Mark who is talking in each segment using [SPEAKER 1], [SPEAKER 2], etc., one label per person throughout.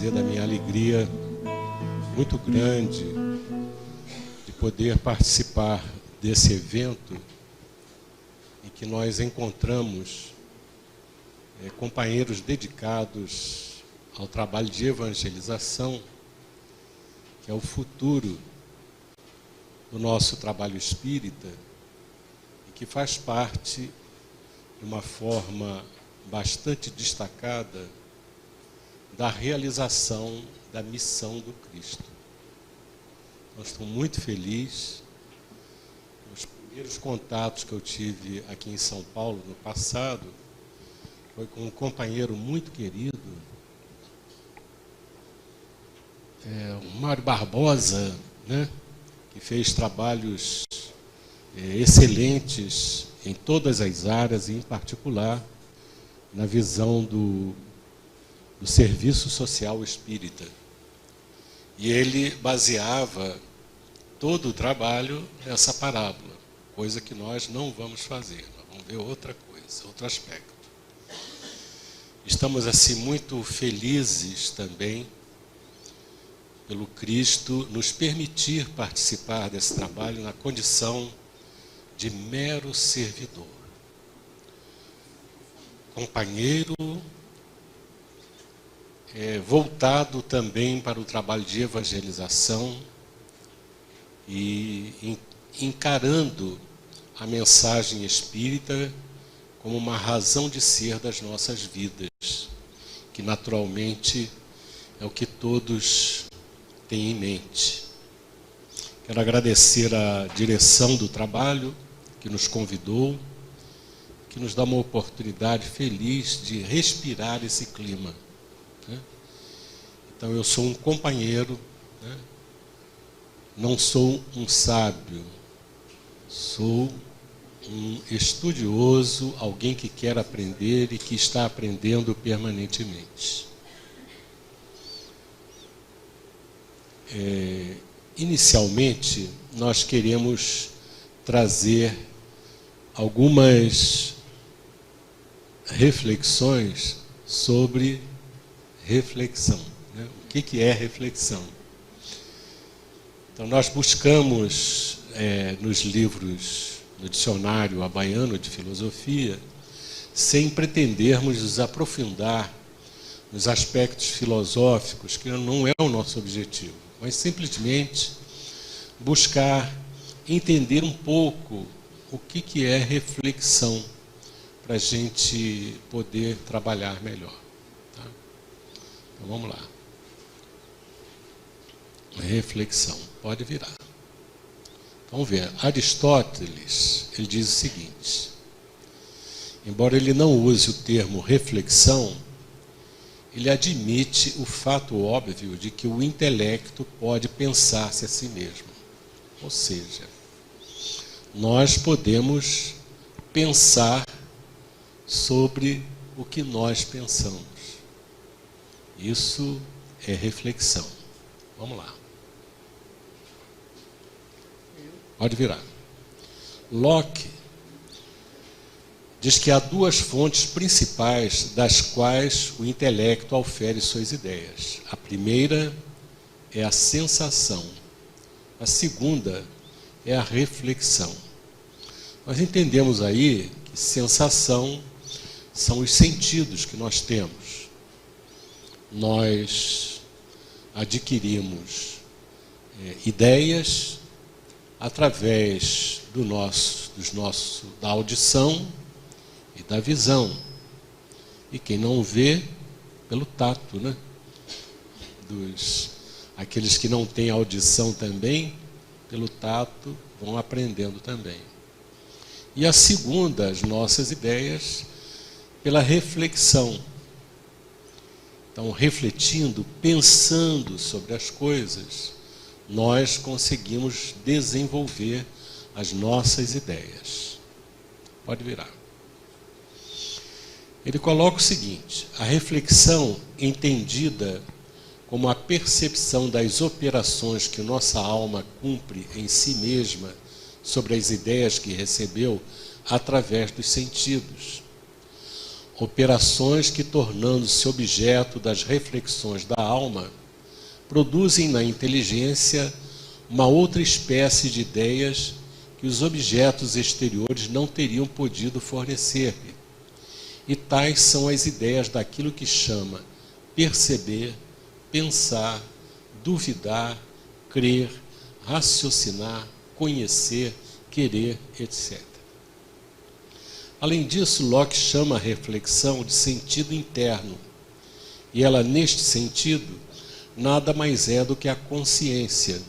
[SPEAKER 1] dizer da minha alegria muito grande de poder participar desse evento em que nós encontramos companheiros dedicados ao trabalho de evangelização, que é o futuro do nosso trabalho espírita e que faz parte de uma forma bastante destacada da realização da missão do Cristo. Nós estamos muito felizes. Os primeiros contatos que eu tive aqui em São Paulo no passado foi com um companheiro muito querido, o Mário Barbosa, né, que fez trabalhos excelentes em todas as áreas, e em particular na visão do serviço social espírita. E ele baseava todo o trabalho nessa parábola, coisa que nós não vamos fazer, nós vamos ver outra coisa, outro aspecto. Estamos assim muito felizes também pelo Cristo nos permitir participar desse trabalho na condição de mero servidor, companheiro, voltado também para o trabalho de evangelização e encarando a mensagem espírita como uma razão de ser das nossas vidas, que naturalmente é o que todos têm em mente. Quero agradecer a direção do trabalho que nos convidou, que nos dá uma oportunidade feliz de respirar esse clima, né? Então eu sou um companheiro, né? Não sou um sábio, sou um estudioso, alguém que quer aprender e que está aprendendo permanentemente. Inicialmente, nós queremos trazer algumas reflexões sobre reflexão, né? O que é reflexão? Então, nós buscamos nos livros, no dicionário habaiano de filosofia, sem pretendermos nos aprofundar nos aspectos filosóficos, que não é o nosso objetivo, mas simplesmente buscar entender um pouco o que é reflexão, para a gente poder trabalhar melhor. Tá? Então vamos lá. Reflexão, pode virar. Então, vamos ver. Aristóteles, ele diz o seguinte: embora ele não use o termo reflexão, ele admite o fato óbvio de que o intelecto pode pensar-se a si mesmo. Ou seja, nós podemos pensar sobre o que nós pensamos. Isso é reflexão. Vamos lá. Pode virar. Locke diz que há duas fontes principais das quais o intelecto aufere suas ideias. A primeira é a sensação. A segunda é a reflexão. Nós entendemos aí que sensação são os sentidos que nós temos. Nós adquirimos ideias através da audição e da visão. E quem não vê, pelo tato, né? Aqueles que não têm audição também, pelo tato, vão aprendendo também. E a segunda, as nossas ideias, pela reflexão. Então, refletindo, pensando sobre as coisas, nós conseguimos desenvolver as nossas ideias. Pode virar. Ele coloca o seguinte: a reflexão, entendida como a percepção das operações que nossa alma cumpre em si mesma sobre as ideias que recebeu através dos sentidos. operações que, tornando-se objeto das reflexões da alma, produzem na inteligência uma outra espécie de ideias que os objetos exteriores não teriam podido fornecer-lhe. E tais são as ideias daquilo que chama perceber, pensar, duvidar, crer, raciocinar, conhecer, querer, etc. Além disso, Locke chama a reflexão de sentido interno, e ela, neste sentido, nada mais é do que a consciência,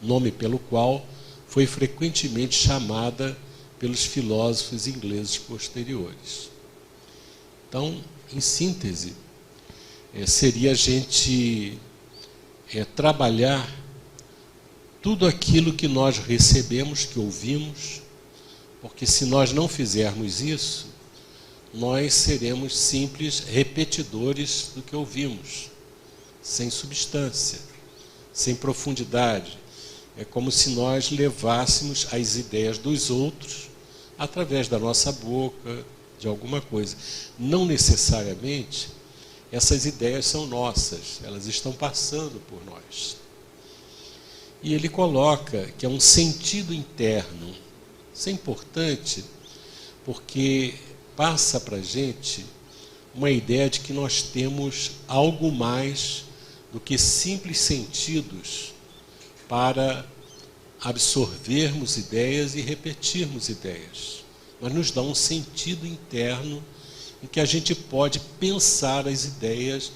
[SPEAKER 1] nome pelo qual foi frequentemente chamada pelos filósofos ingleses posteriores. Então, em síntese, seria a gente trabalhar tudo aquilo que nós recebemos, que ouvimos, porque se nós não fizermos isso, nós seremos simples repetidores do que ouvimos, sem substância, sem profundidade. É como se nós levássemos as ideias dos outros através da nossa boca, de alguma coisa. Não necessariamente essas ideias são nossas, elas estão passando por nós. E ele coloca que é um sentido interno. Isso é importante porque passa para a gente uma ideia de que nós temos algo mais do que simples sentidos para absorvermos ideias e repetirmos ideias. Mas nos dá um sentido interno em que a gente pode pensar as ideias,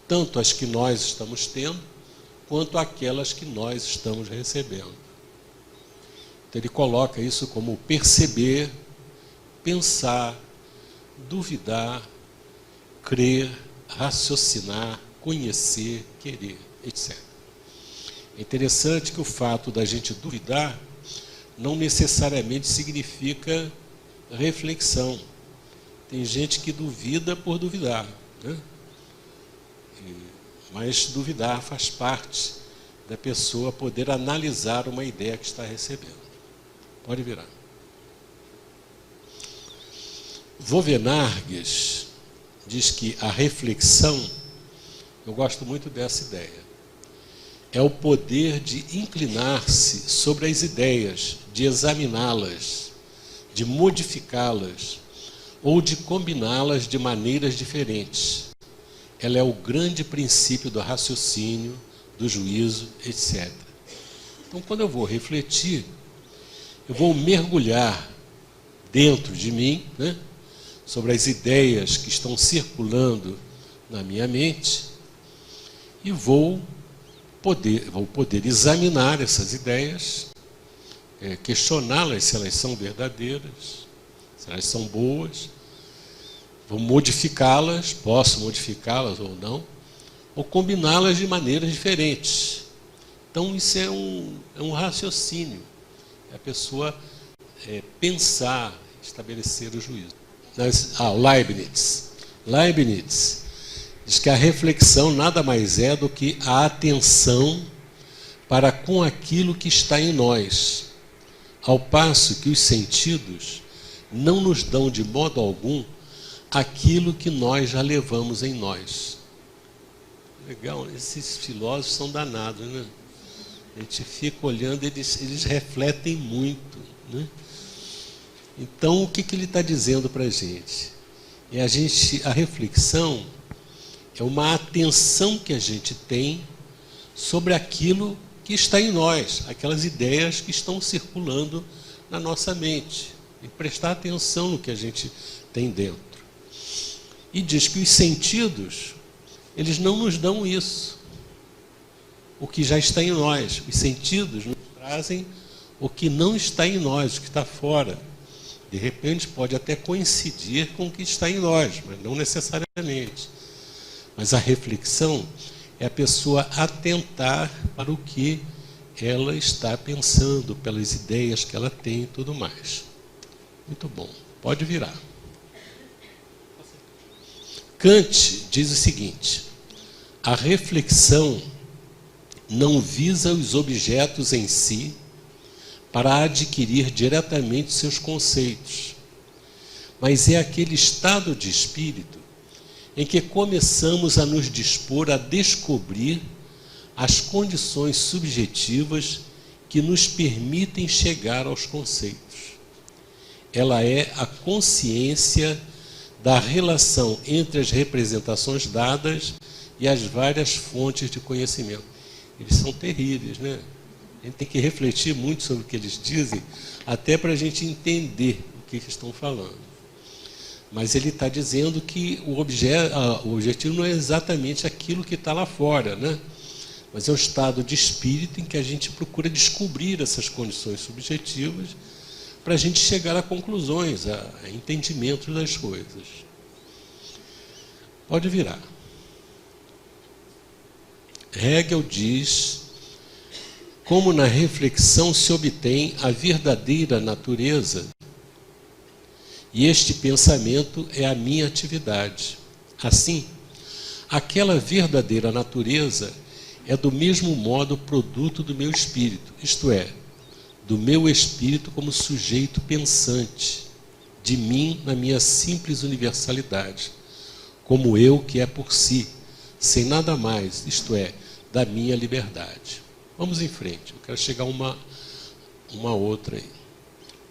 [SPEAKER 1] tanto as que nós estamos tendo, quanto aquelas que nós estamos recebendo. Então ele coloca isso como perceber, pensar, duvidar, crer, raciocinar, conhecer, querer, etc. É interessante que o fato da gente duvidar não necessariamente significa reflexão. Tem gente que duvida por duvidar, né? Mas duvidar faz parte da pessoa poder analisar uma ideia que está recebendo. Pode virar. Vauvenargues diz que a reflexão, eu gosto muito dessa ideia, é o poder de inclinar-se sobre as ideias, de examiná-las, de modificá-las ou de combiná-las de maneiras diferentes. Ela é o grande princípio do raciocínio, do juízo, etc. Então, quando eu vou refletir, eu vou mergulhar dentro de mim, né, sobre as ideias que estão circulando na minha mente e vou poder examinar essas ideias, questioná-las se elas são verdadeiras, se elas são boas, vou modificá-las, posso modificá-las ou não, ou combiná-las de maneiras diferentes. Então isso é um raciocínio, é a pessoa pensar, estabelecer o juízo. Leibniz diz que a reflexão nada mais é do que a atenção para com aquilo que está em nós, ao passo que os sentidos não nos dão de modo algum aquilo que nós já levamos em nós. Legal, esses filósofos são danados, né? A gente fica olhando, eles refletem muito, né? Então, o que ele está dizendo para a gente? A reflexão é uma atenção que a gente tem sobre aquilo que está em nós, aquelas ideias que estão circulando na nossa mente, e prestar atenção no que a gente tem dentro. E diz que os sentidos, eles não nos dão isso, o que já está em nós. Os sentidos nos trazem o que não está em nós, o que está fora. De repente pode até coincidir com o que está em nós, mas não necessariamente. Mas a reflexão é a pessoa atentar para o que ela está pensando, pelas ideias que ela tem e tudo mais. Muito bom, pode virar. Kant diz o seguinte: a reflexão não visa os objetos em si para adquirir diretamente seus conceitos, mas é aquele estado de espírito em que começamos a nos dispor a descobrir as condições subjetivas que nos permitem chegar aos conceitos. Ela é a consciência da relação entre as representações dadas e as várias fontes de conhecimento. Eles são terríveis, né? A gente tem que refletir muito sobre o que eles dizem, até para a gente entender o que eles estão falando. Mas ele está dizendo que o objetivo não é exatamente aquilo que está lá fora, né? Mas é um estado de espírito em que a gente procura descobrir essas condições subjetivas para a gente chegar a conclusões, a entendimento das coisas. Pode virar. Hegel diz como na reflexão se obtém a verdadeira natureza, e este pensamento é a minha atividade. Assim, aquela verdadeira natureza é do mesmo modo produto do meu espírito, isto é, do meu espírito como sujeito pensante, de mim na minha simples universalidade, como eu que é por si, sem nada mais, isto é, da minha liberdade. Vamos em frente, eu quero chegar a uma outra aí.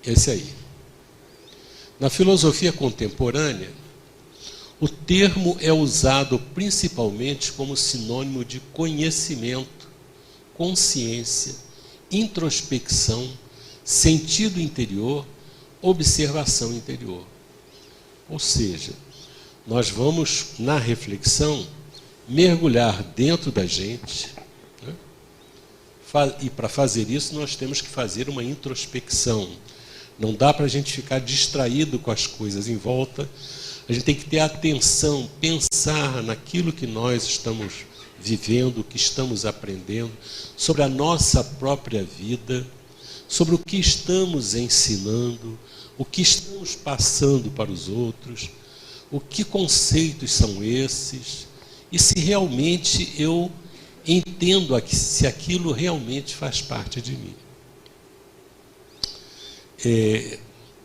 [SPEAKER 1] Esse aí. Na filosofia contemporânea, o termo é usado principalmente como sinônimo de conhecimento, consciência, introspecção, sentido interior, observação interior. Ou seja, nós vamos, na reflexão, mergulhar dentro da gente, né? E para fazer isso nós temos que fazer uma introspecção. Não dá para a gente ficar distraído com as coisas em volta. A gente tem que ter atenção, pensar naquilo que nós estamos vivendo, o que estamos aprendendo, sobre a nossa própria vida, sobre o que estamos ensinando, o que estamos passando para os outros, o que conceitos são esses, e se realmente eu entendo se aquilo realmente faz parte de mim.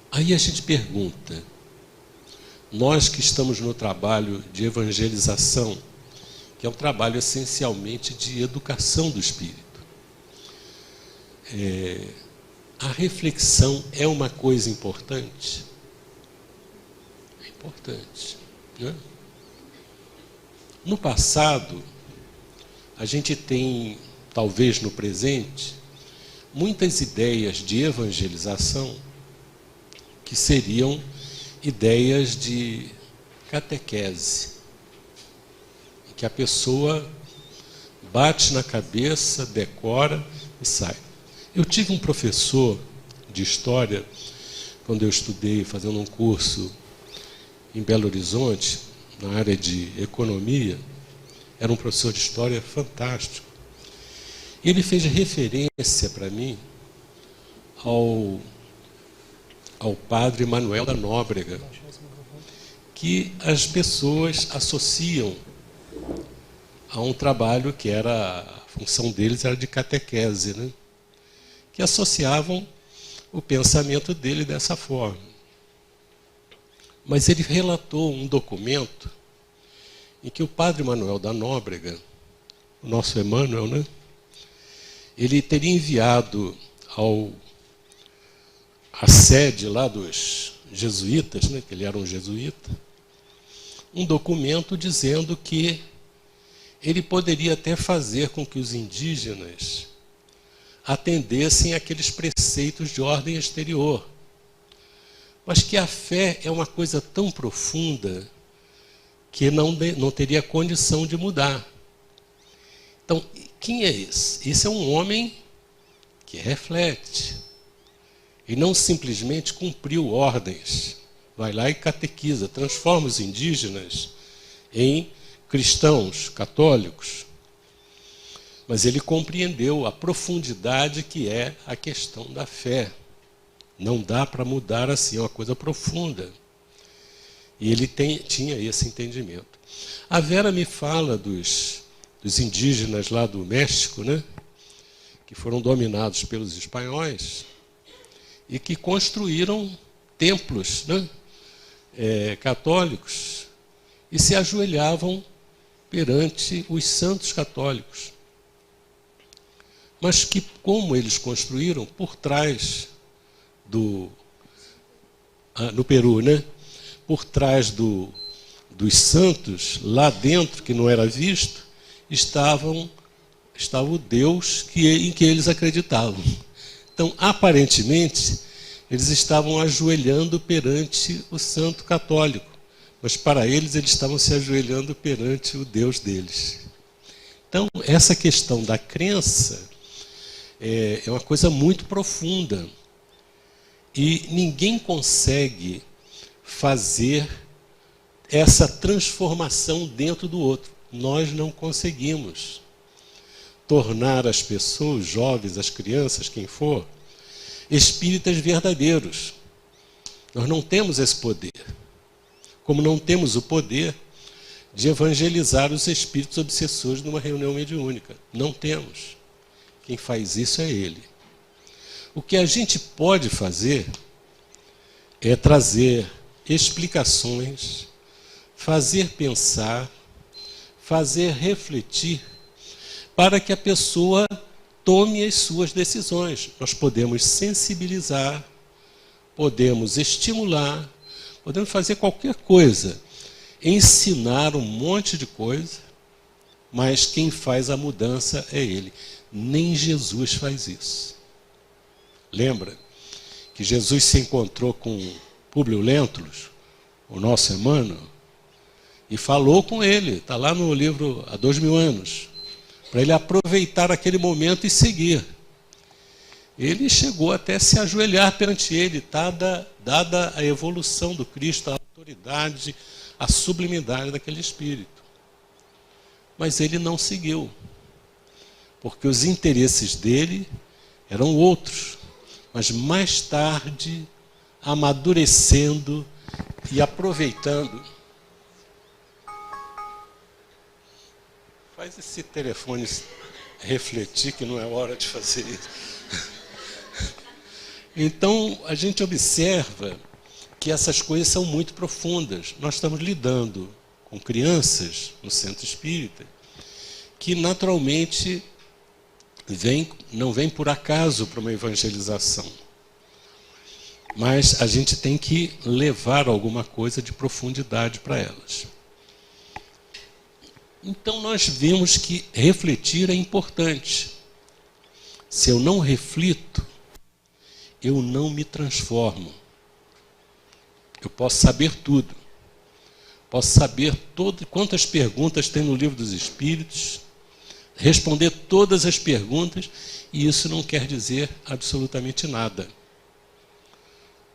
[SPEAKER 1] Aí a gente pergunta, nós que estamos no trabalho de evangelização, que é um trabalho essencialmente de educação do espírito, a reflexão é uma coisa importante? É importante, né? No passado, a gente tem, talvez no presente, muitas ideias de evangelização que seriam ideias de catequese, em que a pessoa bate na cabeça, decora e sai. Eu tive um professor de história, quando eu estudei fazendo um curso em Belo Horizonte, na área de economia, era um professor de história fantástico. Ele fez referência para mim ao padre Manuel da Nóbrega, que as pessoas associam a um trabalho que era, a função deles era de catequese, né? Que associavam o pensamento dele dessa forma. Mas ele relatou um documento em que o padre Manuel da Nóbrega, o nosso Emmanuel, né? Ele teria enviado à sede lá dos jesuítas, né, que ele era um jesuíta, um documento dizendo que ele poderia até fazer com que os indígenas atendessem àqueles preceitos de ordem exterior, mas que a fé é uma coisa tão profunda que não teria condição de mudar. Então, quem é esse? Esse é um homem que reflete e não simplesmente cumpriu ordens. Vai lá e catequiza, transforma os indígenas em cristãos, católicos. Mas ele compreendeu a profundidade que é a questão da fé. Não dá para mudar assim, é uma coisa profunda. E ele tinha esse entendimento. A Vera me fala dos indígenas lá do México, né, que foram dominados pelos espanhóis e que construíram templos, né, católicos e se ajoelhavam perante os santos católicos. Mas que, como eles construíram por trás no Peru, né? Por trás dos santos, lá dentro, que não era visto, estava o Deus em que eles acreditavam. Então, aparentemente, eles estavam ajoelhando perante o santo católico, mas para eles estavam se ajoelhando perante o Deus deles. Então, essa questão da crença é uma coisa muito profunda. E ninguém consegue fazer essa transformação dentro do outro. Nós não conseguimos tornar as pessoas, jovens, as crianças, quem for, espíritas verdadeiros. Nós não temos esse poder. Como não temos o poder de evangelizar os espíritos obsessores numa reunião mediúnica. Não temos. Quem faz isso é ele. O que a gente pode fazer é trazer explicações, fazer pensar, fazer refletir, para que a pessoa tome as suas decisões. Nós podemos sensibilizar, podemos estimular, podemos fazer qualquer coisa, ensinar um monte de coisa, mas quem faz a mudança é ele. Nem Jesus faz isso. Lembra que Jesus se encontrou com Públio Lentulus, o nosso Emmanuel, e falou com ele, está lá no livro Há 2000 anos, para ele aproveitar aquele momento e seguir. Ele chegou até a se ajoelhar perante ele, dada a evolução do Cristo, a autoridade, a sublimidade daquele espírito. Mas ele não seguiu, porque os interesses dele eram outros. Mas mais tarde, amadurecendo e aproveitando. Faz esse telefone refletir que não é hora de fazer isso. Então, a gente observa que essas coisas são muito profundas. Nós estamos lidando com crianças no centro espírita que naturalmente não vem por acaso para uma evangelização. Mas a gente tem que levar alguma coisa de profundidade para elas. Então nós vimos que refletir é importante. Se eu não reflito, eu não me transformo. Eu posso saber tudo. Posso saber quantas perguntas tem no Livro dos Espíritos, responder todas as perguntas, e isso não quer dizer absolutamente nada.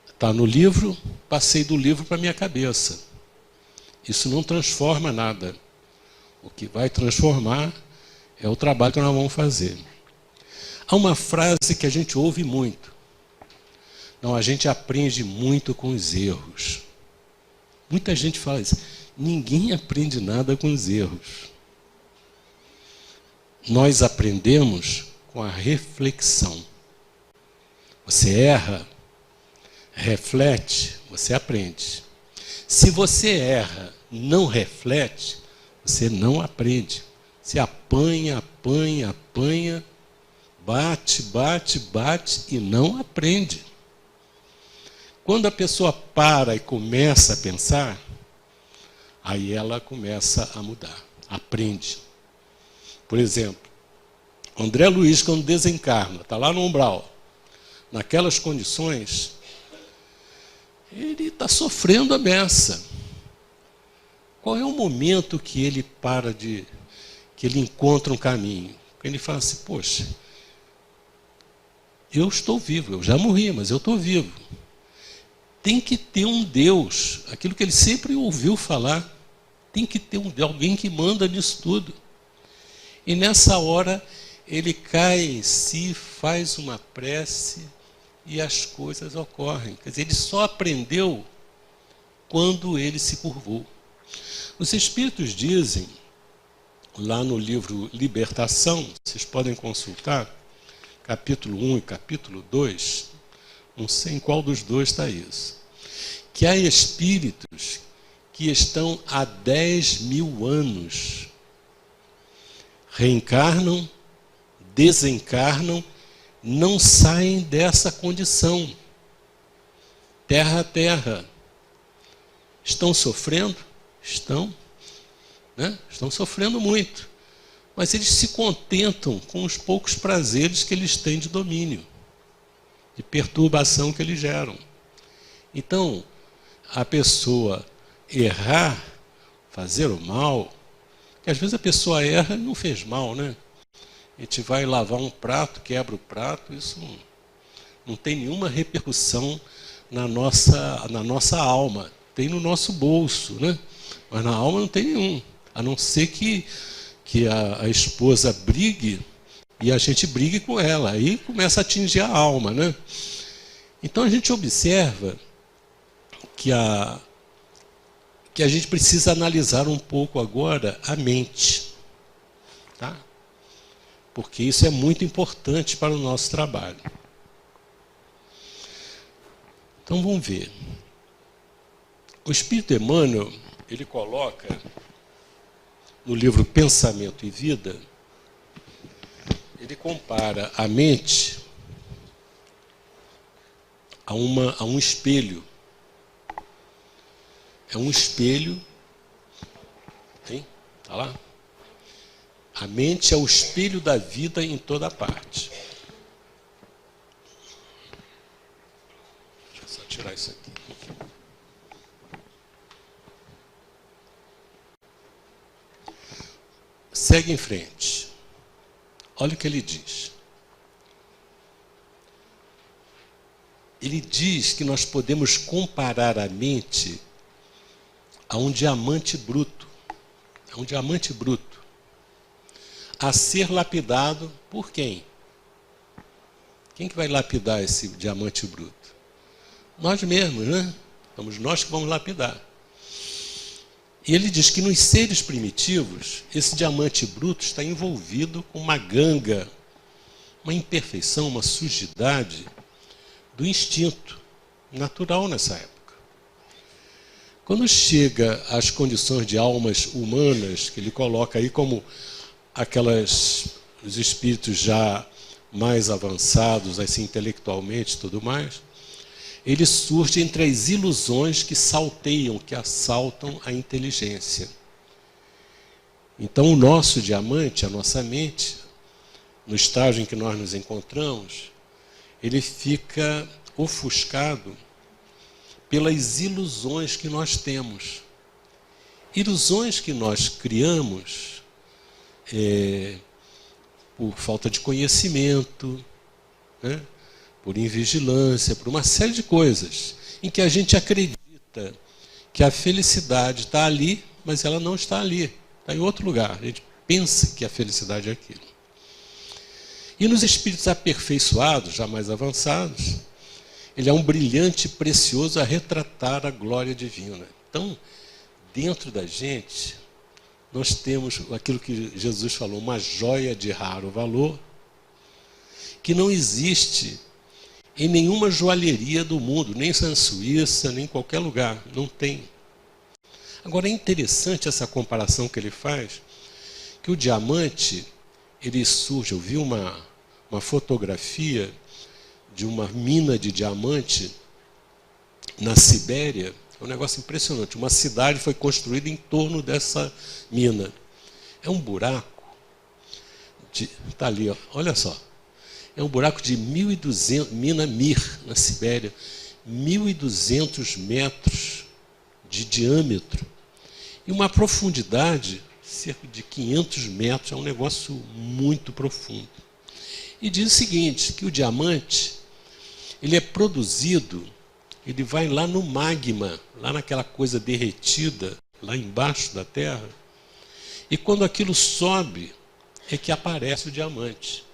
[SPEAKER 1] Está no livro, passei do livro para a minha cabeça. Isso não transforma nada. O que vai transformar é o trabalho que nós vamos fazer. Há uma frase que a gente ouve muito. Não, a gente aprende muito com os erros. Muita gente fala isso. Ninguém aprende nada com os erros. Nós aprendemos com a reflexão. Você erra, reflete, você aprende. Se você erra, não reflete, você não aprende. Você apanha, apanha, apanha, bate, bate, bate e não aprende. Quando a pessoa para e começa a pensar, aí ela começa a mudar, aprende. Por exemplo, André Luiz, quando desencarna, está lá no umbral, naquelas condições, ele está sofrendo a beça. Qual é o momento que ele que ele encontra um caminho? Ele fala assim, poxa, eu estou vivo, eu já morri, mas eu estou vivo. Tem que ter um Deus, aquilo que ele sempre ouviu falar, tem que ter alguém que manda nisso tudo. E nessa hora, ele cai em si, faz uma prece e as coisas ocorrem. Quer dizer, ele só aprendeu quando ele se curvou. Os Espíritos dizem, lá no livro Libertação, vocês podem consultar, capítulo 1 e capítulo 2, não sei em qual dos dois está isso, que há espíritos que estão há 10.000 anos, reencarnam, desencarnam, não saem dessa condição. Terra a terra. Estão sofrendo? Estão. Né? Estão sofrendo muito. Mas eles se contentam com os poucos prazeres que eles têm de domínio, de perturbação que eles geram. Então, a pessoa errar, fazer o mal, que às vezes a pessoa erra e não fez mal, né? A gente vai lavar um prato, quebra o prato, isso não tem nenhuma repercussão na nossa alma. Tem no nosso bolso, né? Mas na alma não tem nenhum. A não ser que a esposa brigue e a gente brigue com ela. Aí começa a atingir a alma, né? Então a gente observa que a gente precisa analisar um pouco agora a mente. Tá? Porque isso é muito importante para o nosso trabalho. Então vamos ver. O Espírito Emmanuel, ele coloca no livro Pensamento e Vida, ele compara a mente a um espelho. É um espelho, hein? Tá lá? A mente é o espelho da vida em toda parte. Deixa eu só tirar isso aqui. Segue em frente. Olha o que ele diz. Ele diz que nós podemos comparar a mente a um diamante bruto. É um diamante bruto. A ser lapidado por quem? Quem que vai lapidar esse diamante bruto? Nós mesmos, né? Somos nós que vamos lapidar. E ele diz que nos seres primitivos, esse diamante bruto está envolvido com uma ganga, uma imperfeição, uma sujidade do instinto natural nessa época. Quando chega às condições de almas humanas, que ele coloca aí como os espíritos já mais avançados, assim, intelectualmente e tudo mais, ele surge entre as ilusões que salteiam, que assaltam a inteligência. Então, o nosso diamante, a nossa mente, no estágio em que nós nos encontramos, ele fica ofuscado pelas ilusões que nós temos. Ilusões que nós criamos por falta de conhecimento, né? Por invigilância, por uma série de coisas, em que a gente acredita que a felicidade está ali, mas ela não está ali, está em outro lugar. A gente pensa que a felicidade é aquilo. E nos espíritos aperfeiçoados, já mais avançados, ele é um brilhante precioso a retratar a glória divina. Então, dentro da gente, nós temos aquilo que Jesus falou, uma joia de raro valor, que não existe em nenhuma joalheria do mundo, nem na Suíça, nem em qualquer lugar, não tem. Agora é interessante essa comparação que ele faz, que o diamante, ele surge, eu vi uma fotografia de uma mina de diamante na Sibéria, é um negócio impressionante, uma cidade foi construída em torno dessa mina. É um buraco, está ali, ó, olha só. É um buraco de 1.200, mina Mir, na Sibéria, 1.200 metros de diâmetro e uma profundidade cerca de 500 metros, é um negócio muito profundo. E diz o seguinte, que o diamante, ele é produzido, ele vai lá no magma, lá naquela coisa derretida, lá embaixo da terra, e quando aquilo sobe, é que aparece o diamante.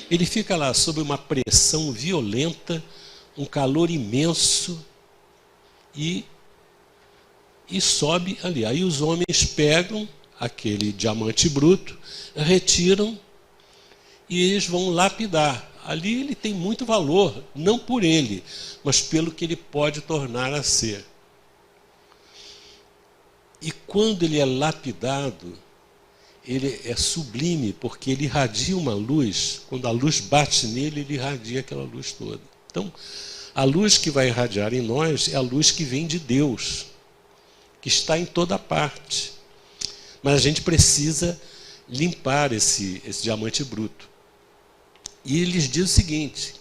[SPEAKER 1] Ele fica lá sob uma pressão violenta, um calor imenso e sobe ali. Aí os homens pegam aquele diamante bruto, retiram e eles vão lapidar. Ali ele tem muito valor, não por ele, mas pelo que ele pode tornar a ser. E quando ele é lapidado, ele é sublime, porque ele irradia uma luz. Quando a luz bate nele, ele irradia aquela luz toda. Então, a luz que vai irradiar em nós é a luz que vem de Deus, que está em toda parte. Mas a gente precisa limpar esse diamante bruto. E eles dizem o seguinte,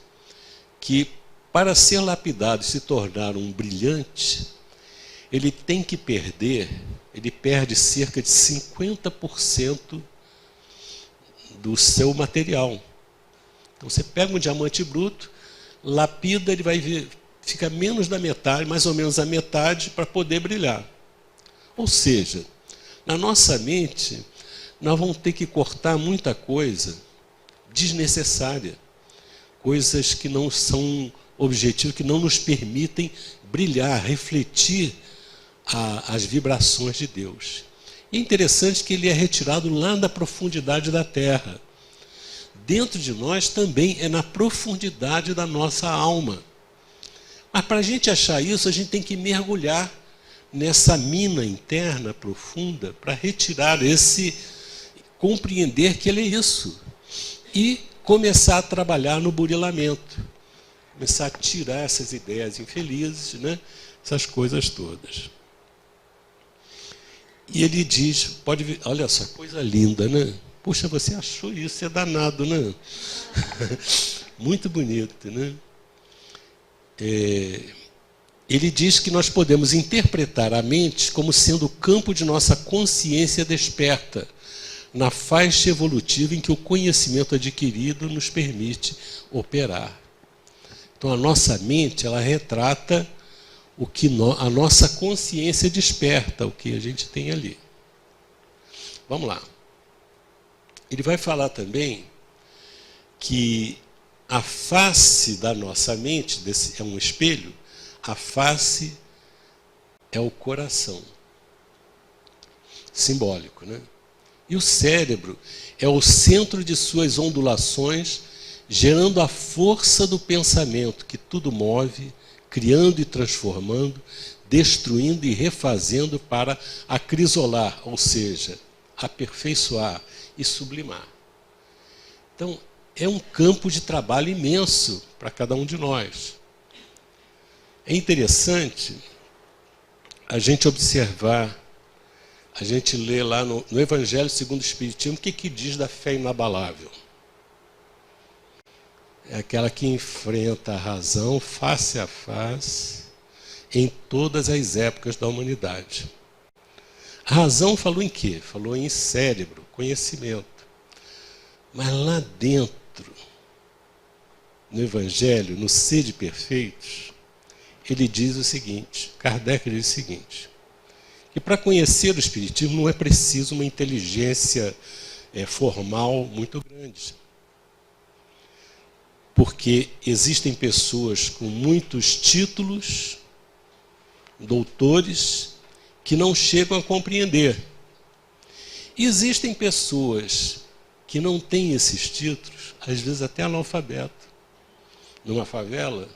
[SPEAKER 1] que para ser lapidado e se tornar um brilhante, ele tem que perder, ele perde cerca de 50% do seu material. Então você pega um diamante bruto, lapida, ele vai fica menos da metade, mais ou menos a metade, para poder brilhar. Ou seja, na nossa mente, nós vamos ter que cortar muita coisa desnecessária, coisas que não são objetivos, que não nos permitem brilhar, refletir as vibrações de Deus. E é interessante que ele é retirado lá da profundidade da terra. Dentro de nós também é na profundidade da nossa alma. Mas para a gente achar isso, a gente tem que mergulhar nessa mina interna profunda para retirar compreender que ele é isso. E começar a trabalhar no burilamento. Começar a tirar essas ideias infelizes, né? Essas coisas todas. E ele diz, pode ver, olha só, coisa linda, né? Puxa, você achou isso, é danado, né? Muito bonito, né? Ele diz que nós podemos interpretar a mente como sendo o campo de nossa consciência desperta, na faixa evolutiva em que o conhecimento adquirido nos permite operar. Então, a nossa mente, ela retrata o que a nossa consciência desperta, o que a gente tem ali. Vamos lá. Ele vai falar também que a face da nossa mente é um espelho, a face é o coração. Simbólico, né? E o cérebro é o centro de suas ondulações, gerando a força do pensamento que tudo move, criando e transformando, destruindo e refazendo para acrisolar, ou seja, aperfeiçoar e sublimar. Então, é um campo de trabalho imenso para cada um de nós. É interessante a gente observar, a gente lê lá no Evangelho segundo o Espiritismo, o que diz da fé inabalável. É aquela que enfrenta a razão face a face em todas as épocas da humanidade. A razão falou em quê? Falou em cérebro, conhecimento. Mas lá dentro, no Evangelho, no Sede Perfeitos, ele diz o seguinte, Kardec diz o seguinte, que para conhecer o Espiritismo não é preciso uma inteligência formal muito grande. Porque existem pessoas com muitos títulos, doutores, que não chegam a compreender. E existem pessoas que não têm esses títulos, às vezes até analfabeto, numa favela,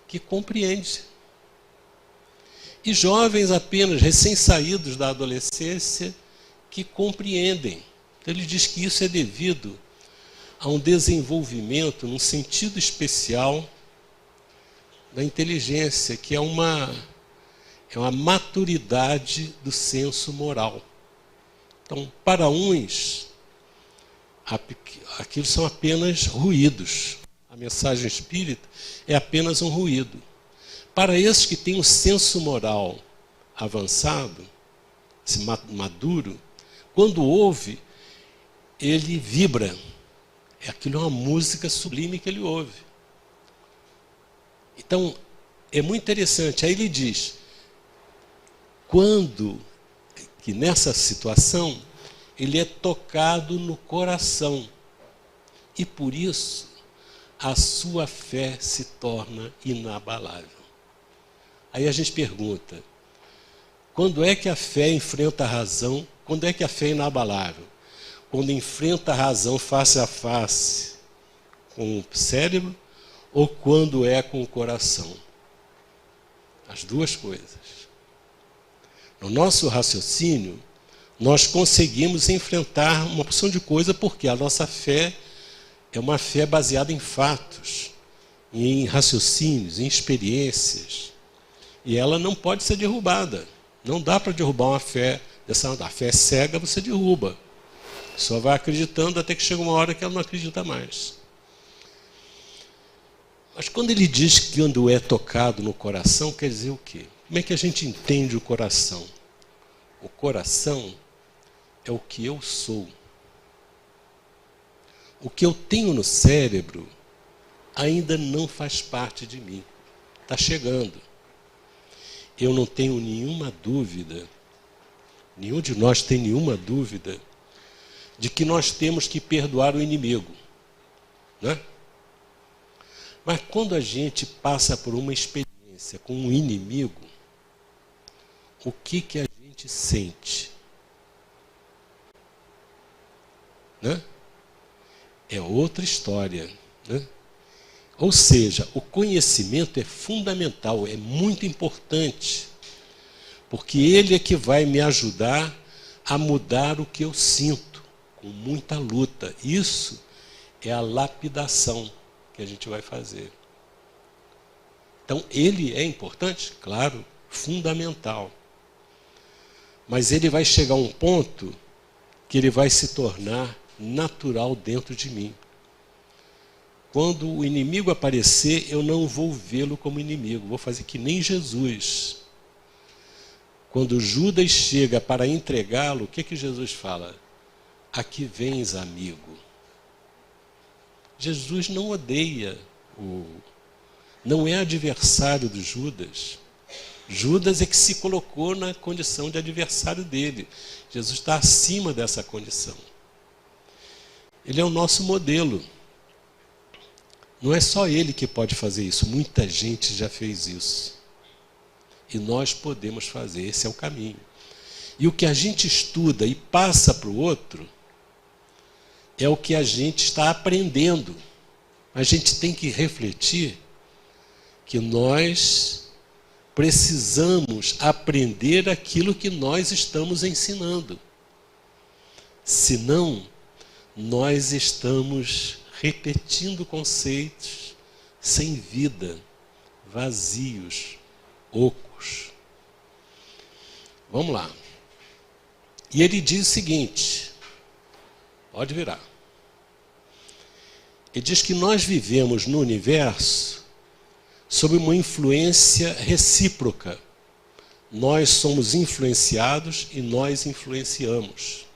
[SPEAKER 1] que compreende. E jovens apenas recém-saídos da adolescência que compreendem. Então, ele diz que isso é devido a um desenvolvimento, num sentido especial, da inteligência, que é uma maturidade do senso moral. Então, para uns, aquilo são apenas ruídos. A mensagem espírita é apenas um ruído. Para esses que têm um senso moral avançado, maduro, quando ouve, ele vibra. Aquilo é uma música sublime que ele ouve. Então, é muito interessante. Aí ele diz, que nessa situação, ele é tocado no coração. E por isso, a sua fé se torna inabalável. Aí a gente pergunta, quando é que a fé enfrenta a razão? Quando é que a fé é inabalável? Quando enfrenta a razão face a face com o cérebro ou quando é com o coração? As duas coisas. No nosso raciocínio, nós conseguimos enfrentar uma porção de coisa porque a nossa fé é uma fé baseada em fatos, em raciocínios, em experiências. E ela não pode ser derrubada. Não dá para derrubar uma fé a fé cega você derruba. Só vai acreditando até que chega uma hora que ela não acredita mais. Mas quando ele diz que quando é tocado no coração, quer dizer o quê? Como é que a gente entende o coração? O coração é o que eu sou. O que eu tenho no cérebro ainda não faz parte de mim. Está chegando. Eu não tenho nenhuma dúvida, nenhum de nós tem nenhuma dúvida, de que nós temos que perdoar o inimigo. Né? Mas quando a gente passa por uma experiência com um inimigo, o que a gente sente? Né? É outra história. Né? Ou seja, o conhecimento é fundamental, é muito importante, porque ele é que vai me ajudar a mudar o que eu sinto, com muita luta. Isso é a lapidação que a gente vai fazer. Então, ele é importante? Claro, fundamental. Mas ele vai chegar a um ponto que ele vai se tornar natural dentro de mim. Quando o inimigo aparecer, eu não vou vê-lo como inimigo. Vou fazer que nem Jesus. Quando Judas chega para entregá-lo, o que Jesus fala? Aqui vens, amigo. Jesus não odeia, não é adversário de Judas. Judas é que se colocou na condição de adversário dele. Jesus está acima dessa condição. Ele é o nosso modelo. Não é só ele que pode fazer isso, muita gente já fez isso. E nós podemos fazer, esse é o caminho. E o que a gente estuda e passa para o outro, é o que a gente está aprendendo. A gente tem que refletir que nós precisamos aprender aquilo que nós estamos ensinando. Senão, nós estamos repetindo conceitos sem vida, vazios, ocos. Vamos lá. E ele diz o seguinte, pode virar. Ele diz que nós vivemos no universo sob uma influência recíproca. Nós somos influenciados e nós influenciamos.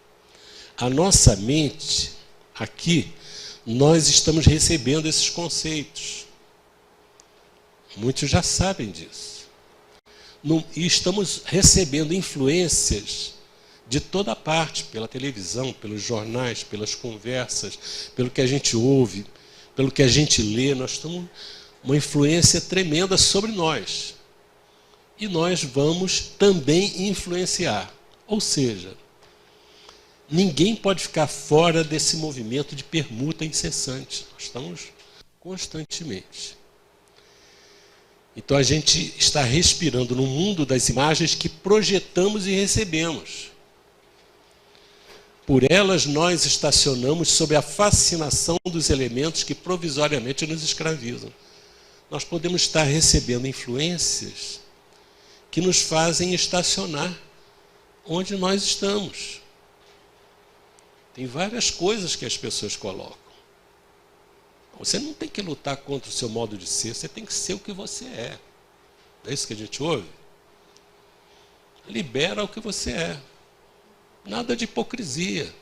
[SPEAKER 1] A nossa mente, aqui, nós estamos recebendo esses conceitos. Muitos já sabem disso. E estamos recebendo influências de toda parte, pela televisão, pelos jornais, pelas conversas, pelo que a gente ouve, pelo que a gente lê. Nós temos uma influência tremenda sobre nós. E nós vamos também influenciar. Ou seja, ninguém pode ficar fora desse movimento de permuta incessante. Nós estamos constantemente. Então a gente está respirando no mundo das imagens que projetamos e recebemos. Por elas nós estacionamos sob a fascinação dos elementos que provisoriamente nos escravizam. Nós podemos estar recebendo influências que nos fazem estacionar onde nós estamos. Tem várias coisas que as pessoas colocam. Você não tem que lutar contra o seu modo de ser, você tem que ser o que você é. Não é isso que a gente ouve? Libera o que você é. Nada de hipocrisia.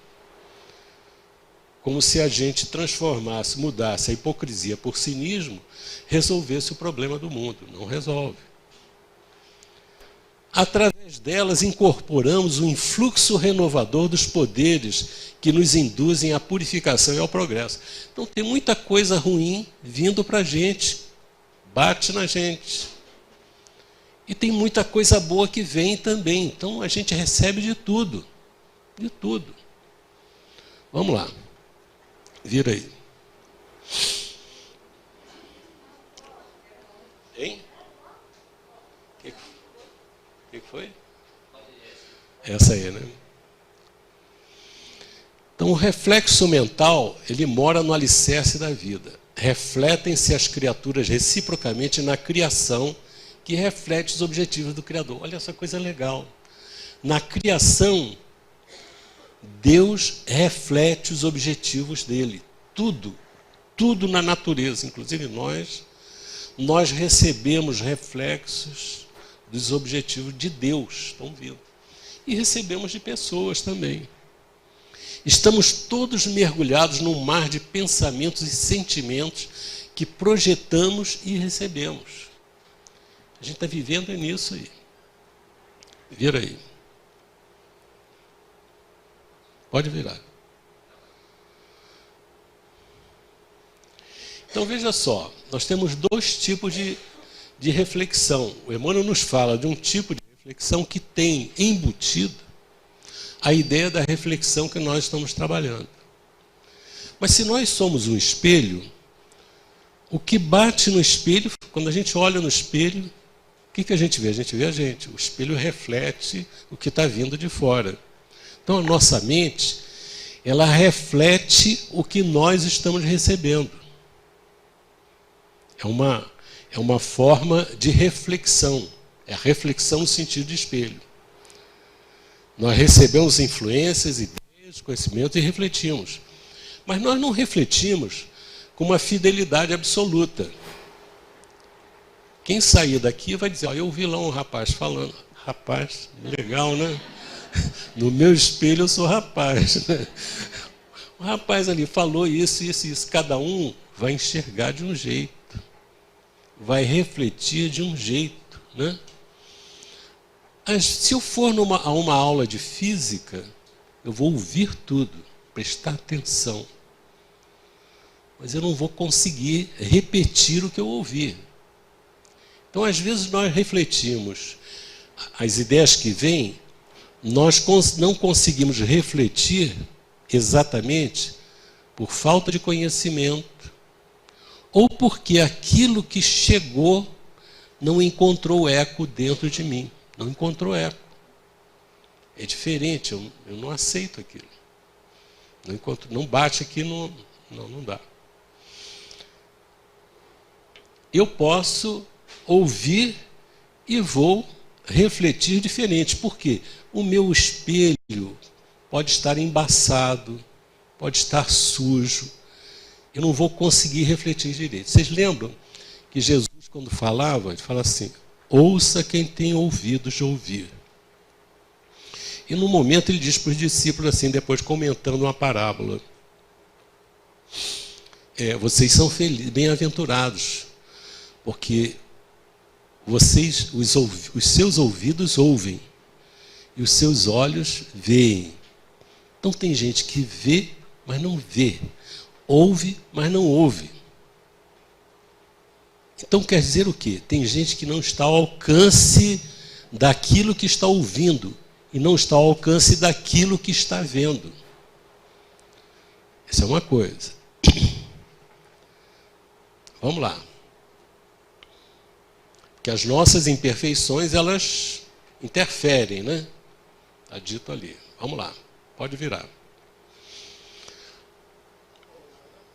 [SPEAKER 1] Como se a gente transformasse, mudasse a hipocrisia por cinismo, resolvesse o problema do mundo. Não resolve. Através delas, incorporamos o influxo renovador dos poderes que nos induzem à purificação e ao progresso. Então, tem muita coisa ruim vindo para a gente, bate na gente. E tem muita coisa boa que vem também. Então, a gente recebe de tudo. De tudo. Vamos lá. Vira aí. Hein? O que foi? Essa aí, né? Então, o reflexo mental, ele mora no alicerce da vida. Refletem-se as criaturas reciprocamente na criação, que reflete os objetivos do Criador. Olha essa coisa legal. Na criação, Deus reflete os objetivos dele. Tudo, tudo na natureza, inclusive nós recebemos reflexos dos objetivos de Deus, estão vindo. E recebemos de pessoas também. Estamos todos mergulhados num mar de pensamentos e sentimentos que projetamos e recebemos. A gente está vivendo nisso aí. Vira aí. Pode virar. Então veja só, nós temos dois tipos de reflexão. O Emmanuel nos fala de um tipo de reflexão que tem embutido a ideia da reflexão que nós estamos trabalhando. Mas se nós somos um espelho, o que bate no espelho, quando a gente olha no espelho, o que a gente vê? A gente vê a gente. O espelho reflete o que está vindo de fora. Então a nossa mente, ela reflete o que nós estamos recebendo. É uma forma de reflexão. É a reflexão no sentido de espelho. Nós recebemos influências, ideias, conhecimentos e refletimos. Mas nós não refletimos com uma fidelidade absoluta. Quem sair daqui vai dizer, eu vi lá um rapaz falando. Rapaz, legal, né? No meu espelho eu sou rapaz. Né? O rapaz ali falou isso, isso, isso. Cada um vai enxergar de um jeito. Vai refletir de um jeito, né? Se eu for a uma aula de física, eu vou ouvir tudo, prestar atenção. Mas eu não vou conseguir repetir o que eu ouvi. Então, às vezes, nós refletimos. As ideias que vêm, nós não conseguimos refletir exatamente por falta de conhecimento ou porque aquilo que chegou não encontrou eco dentro de mim. Não encontrou eco. É diferente, eu não aceito aquilo. Não bate aqui, não dá. Eu posso ouvir e vou refletir diferente. Por quê? O meu espelho pode estar embaçado, pode estar sujo. Eu não vou conseguir refletir direito. Vocês lembram que Jesus, quando falava, ele fala assim, ouça quem tem ouvidos de ouvir. E no momento ele diz para os discípulos assim, depois comentando uma parábola. Vocês são bem-aventurados, porque os seus ouvidos ouvem e os seus olhos veem. Então tem gente que vê, mas não vê. Ouve, mas não ouve. Então quer dizer o quê? Tem gente que não está ao alcance daquilo que está ouvindo e não está ao alcance daquilo que está vendo. Essa é uma coisa. Vamos lá. Porque as nossas imperfeições, elas interferem, né? Está dito ali. Vamos lá. Pode virar.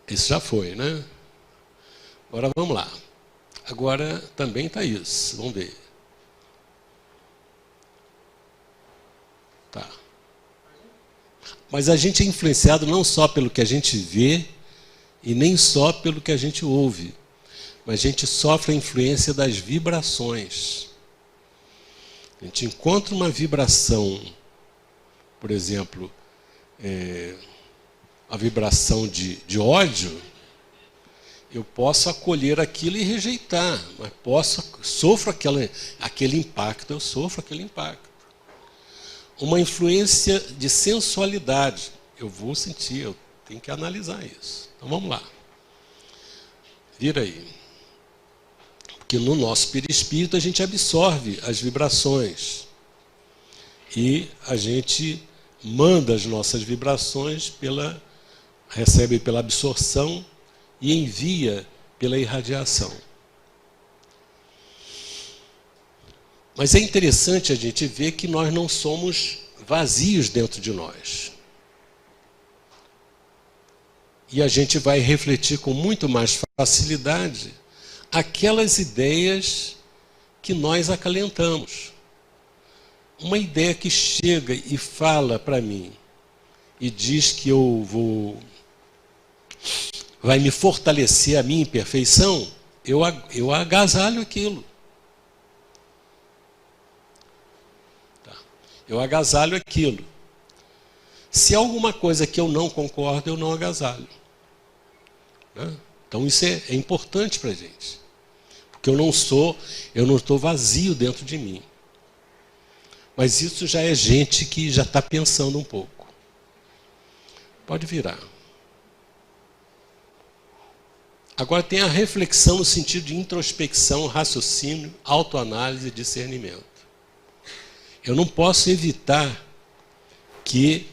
[SPEAKER 1] Esse já foi, né? Agora vamos lá. Agora também está isso. Vamos ver. Tá. Mas a gente é influenciado não só pelo que a gente vê e nem só pelo que a gente ouve. Mas a gente sofre a influência das vibrações. A gente encontra uma vibração, por exemplo, a vibração de ódio, eu posso acolher aquilo e rejeitar, mas sofro aquele impacto, eu sofro aquele impacto. Uma influência de sensualidade, eu vou sentir, eu tenho que analisar isso. Então vamos lá. Vira aí. Porque no nosso perispírito a gente absorve as vibrações. E a gente manda as nossas vibrações recebe pela absorção e envia pela irradiação. Mas é interessante a gente ver que nós não somos vazios dentro de nós. E a gente vai refletir com muito mais facilidade aquelas ideias que nós acalentamos. Uma ideia que chega e fala para mim e diz que vai me fortalecer a minha imperfeição, eu agasalho aquilo. Tá. Eu agasalho aquilo. Se há alguma coisa que eu não concordo, eu não agasalho. Né? Então isso é importante para a gente. Porque eu não estou vazio dentro de mim. Mas isso já é gente que já está pensando um pouco. Pode virar. Agora tem a reflexão no sentido de introspecção, raciocínio, autoanálise e discernimento. Eu não posso evitar que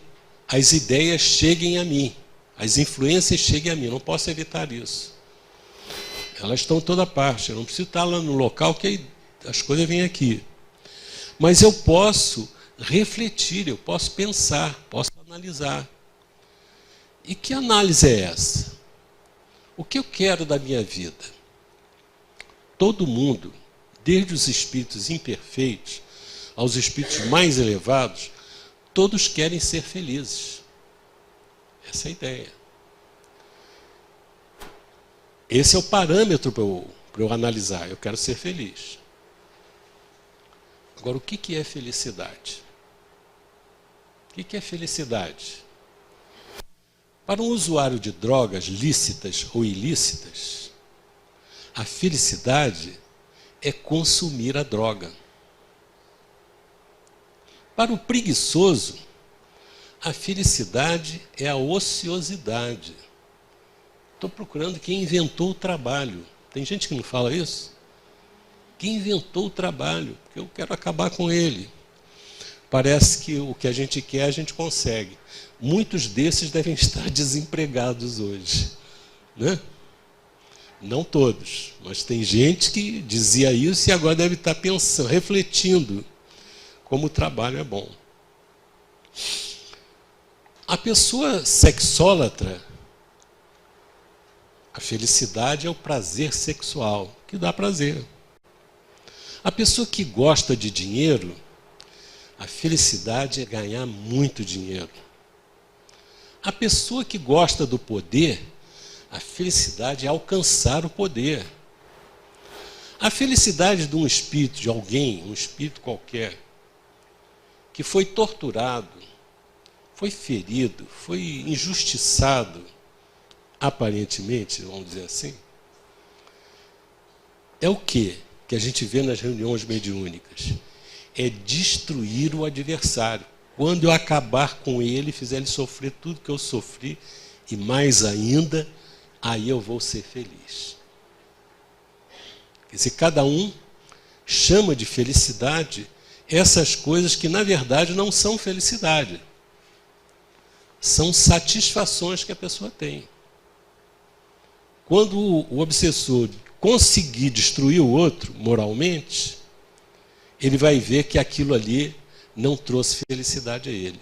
[SPEAKER 1] as ideias cheguem a mim, as influências cheguem a mim, eu não posso evitar isso. Elas estão em toda parte, eu não preciso estar lá no local que as coisas vêm aqui. Mas eu posso refletir, eu posso pensar, posso analisar. E que análise é essa? O que eu quero da minha vida? Todo mundo, desde os espíritos imperfeitos aos espíritos mais elevados, todos querem ser felizes. Essa é a ideia. Esse é o parâmetro para eu analisar. Eu quero ser feliz. Agora, o que é felicidade? O que é felicidade? Para um usuário de drogas lícitas ou ilícitas, a felicidade é consumir a droga. Para o preguiçoso, a felicidade é a ociosidade. Estou procurando quem inventou o trabalho. Tem gente que não fala isso? Quem inventou o trabalho? Porque eu quero acabar com ele. Parece que o que a gente quer, a gente consegue. Muitos desses devem estar desempregados hoje. Né? Não todos, mas tem gente que dizia isso e agora deve estar pensando, refletindo como o trabalho é bom. A pessoa sexólatra, a felicidade é o prazer sexual, que dá prazer. A pessoa que gosta de dinheiro, a felicidade é ganhar muito dinheiro. A pessoa que gosta do poder, a felicidade é alcançar o poder. A felicidade de um espírito, de alguém, um espírito qualquer, que foi torturado, foi ferido, foi injustiçado, aparentemente, vamos dizer assim, é o quê? Que a gente vê nas reuniões mediúnicas, é destruir o adversário. Quando eu acabar com ele, fizer ele sofrer tudo que eu sofri, e mais ainda, aí eu vou ser feliz. Quer dizer, cada um chama de felicidade essas coisas que, na verdade, não são felicidade. São satisfações que a pessoa tem. Quando o obsessor conseguir destruir o outro moralmente, ele vai ver que aquilo ali não trouxe felicidade a ele.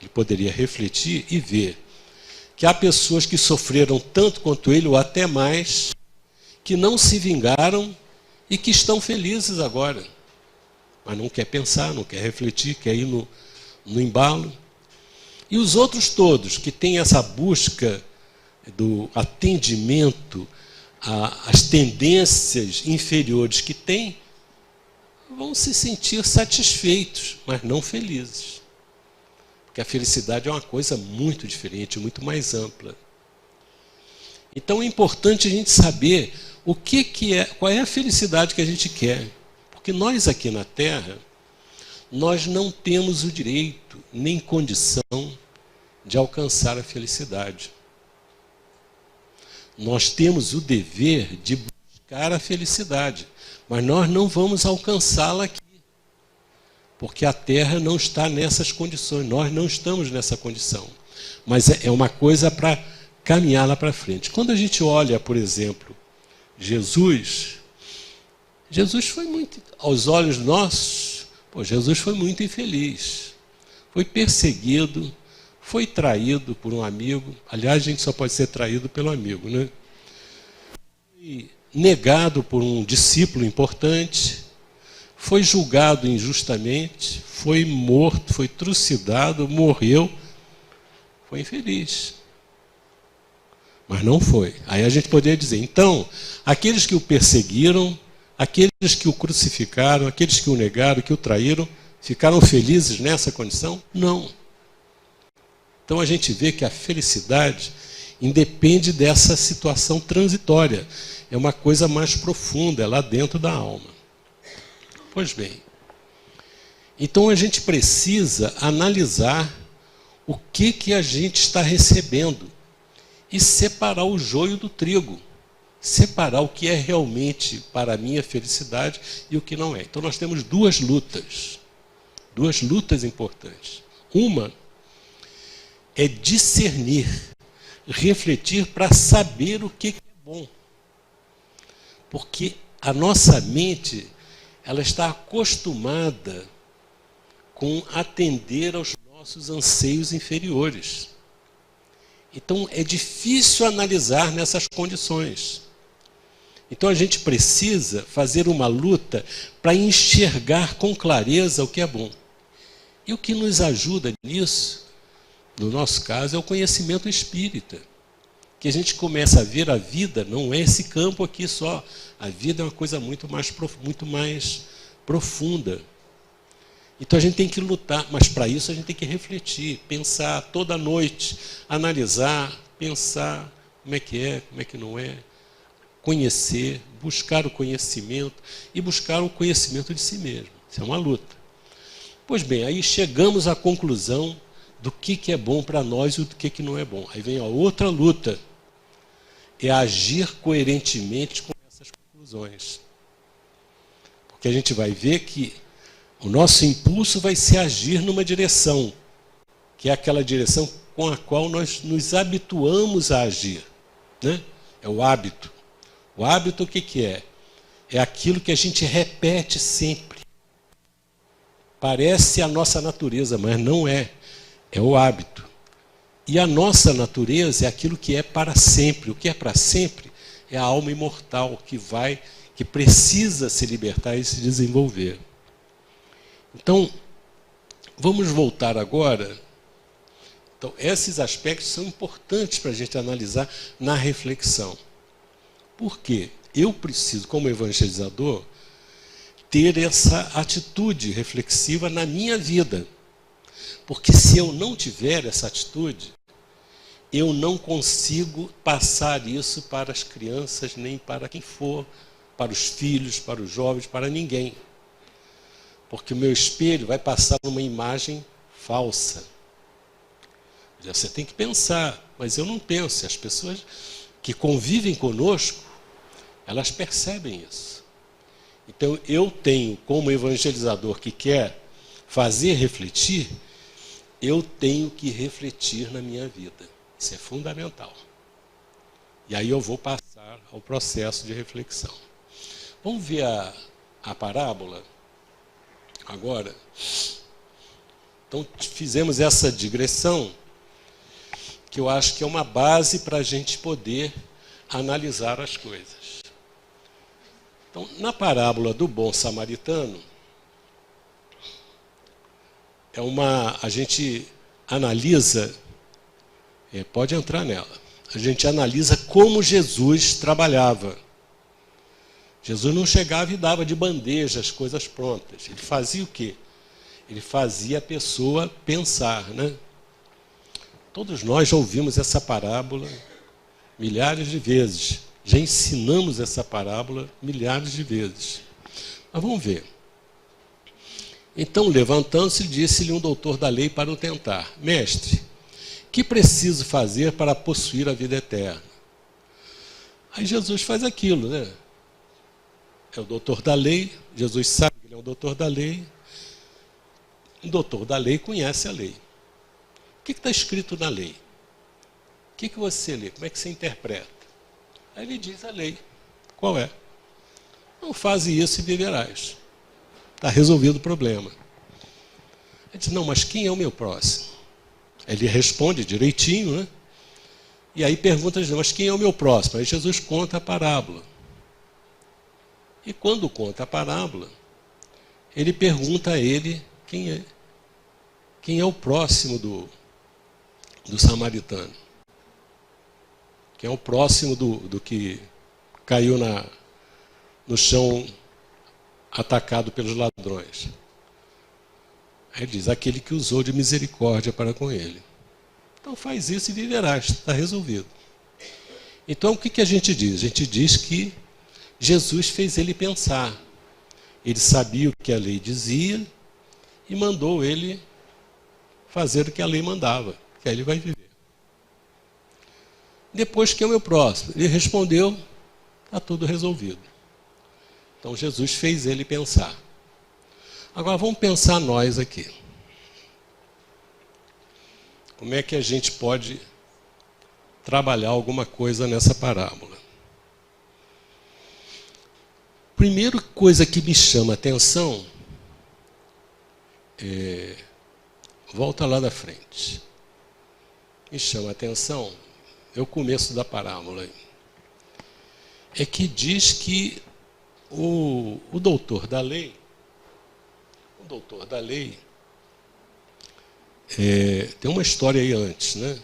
[SPEAKER 1] Ele poderia refletir e ver que há pessoas que sofreram tanto quanto ele, ou até mais, que não se vingaram e que estão felizes agora. Mas não quer pensar, não quer refletir, quer ir no embalo. E os outros todos que têm essa busca do atendimento às tendências inferiores que têm, vão se sentir satisfeitos, mas não felizes. Porque a felicidade é uma coisa muito diferente, muito mais ampla. Então é importante a gente saber o que é, qual é a felicidade que a gente quer. Porque nós aqui na Terra, nós não temos o direito, nem condição de alcançar a felicidade. Nós temos o dever de buscar a felicidade, mas nós não vamos alcançá-la aqui. Porque a Terra não está nessas condições, nós não estamos nessa condição. Mas é uma coisa para caminhar lá para frente. Quando a gente olha, por exemplo, Jesus foi muito, aos olhos nossos, Jesus foi muito infeliz. foi perseguido, foi traído por um amigo. Aliás, a gente só pode ser traído pelo amigo, né? Foi negado por um discípulo importante, foi julgado injustamente, foi morto, foi trucidado, morreu, foi infeliz. Mas não foi. Aí a gente poderia dizer, então, aqueles que o perseguiram, aqueles que o crucificaram, aqueles que o negaram, que o traíram, ficaram felizes nessa condição? Não. Então a gente vê que a felicidade independe dessa situação transitória. É uma coisa mais profunda, é lá dentro da alma. Pois bem, então a gente precisa analisar o que a gente está recebendo e separar o joio do trigo. Separar o que é realmente para a minha felicidade e o que não é. Então nós temos duas lutas importantes. Uma é discernir, refletir para saber o que é bom. Porque a nossa mente, ela está acostumada com atender aos nossos anseios inferiores. Então é difícil analisar nessas condições. Então a gente precisa fazer uma luta para enxergar com clareza o que é bom. E o que nos ajuda nisso, no nosso caso, é o conhecimento espírita. Que a gente começa a ver a vida, não é esse campo aqui só. A vida é uma coisa muito mais profunda. Então a gente tem que lutar, mas para isso a gente tem que refletir, pensar toda noite, analisar, pensar como é que não é, conhecer, buscar o conhecimento e buscar o conhecimento de si mesmo. Isso é uma luta. Pois bem, aí chegamos à conclusão do que é bom para nós e do que não é bom. Aí vem a outra luta, é agir coerentemente com essas conclusões. Porque a gente vai ver que o nosso impulso vai ser agir numa direção, que é aquela direção com a qual nós nos habituamos a agir, né? É o hábito. O hábito o que é? É aquilo que a gente repete sempre. Parece a nossa natureza, mas não é. É o hábito. E a nossa natureza é aquilo que é para sempre. O que é para sempre é a alma imortal que precisa se libertar e se desenvolver. Então, vamos voltar agora. Então, esses aspectos são importantes para a gente analisar na reflexão. Por quê? Eu preciso, como evangelizador, ter essa atitude reflexiva na minha vida. Porque se eu não tiver essa atitude, eu não consigo passar isso para as crianças, nem para quem for, para os filhos, para os jovens, para ninguém. Porque o meu espelho vai passar uma imagem falsa. Você tem que pensar, mas eu não penso. As pessoas que convivem conosco, elas percebem isso. Então eu tenho, como evangelizador que quer fazer refletir, eu tenho que refletir na minha vida. Isso é fundamental. E aí eu vou passar ao processo de reflexão. Vamos ver a parábola agora. Então fizemos essa digressão, que eu acho que é uma base para a gente poder analisar as coisas. Então, na parábola do bom samaritano, a gente analisa, pode entrar nela, a gente analisa como Jesus trabalhava. Jesus não chegava e dava de bandeja as coisas prontas. Ele fazia o quê? Ele fazia a pessoa pensar, né? Todos nós já ouvimos essa parábola milhares de vezes. Já ensinamos essa parábola milhares de vezes. Mas vamos ver. Então, levantando-se, disse-lhe um doutor da lei para o tentar: Mestre, que preciso fazer para possuir a vida eterna? Aí Jesus faz aquilo, né? É o doutor da lei, Jesus sabe que ele é um doutor da lei. Um doutor da lei conhece a lei. O que está escrito na lei? O que você lê? Como é que você interpreta? Aí ele diz a lei. Qual é? Não faze isso e viverás. Está resolvido o problema. Ele diz, não, mas quem é o meu próximo? Ele responde direitinho, né? E aí pergunta, mas quem é o meu próximo? Aí Jesus conta a parábola. E quando conta a parábola, ele pergunta a ele quem é o próximo do samaritano. Quem é o próximo do que caiu no chão atacado pelos ladrões. Aí ele diz, aquele que usou de misericórdia para com ele. Então faz isso e viverás, está resolvido. Então o que a gente diz? A gente diz que Jesus fez ele pensar. Ele sabia o que a lei dizia e mandou ele fazer o que a lei mandava, que aí ele vai viver. Depois, quem é o meu próximo? Ele respondeu, está tudo resolvido. Então Jesus fez ele pensar. Agora vamos pensar nós aqui. Como é que a gente pode trabalhar alguma coisa nessa parábola? Primeira coisa que me chama a atenção volta lá da frente. Me chama a atenção é o começo da parábola. É que diz que o doutor da lei, tem uma história aí antes, né?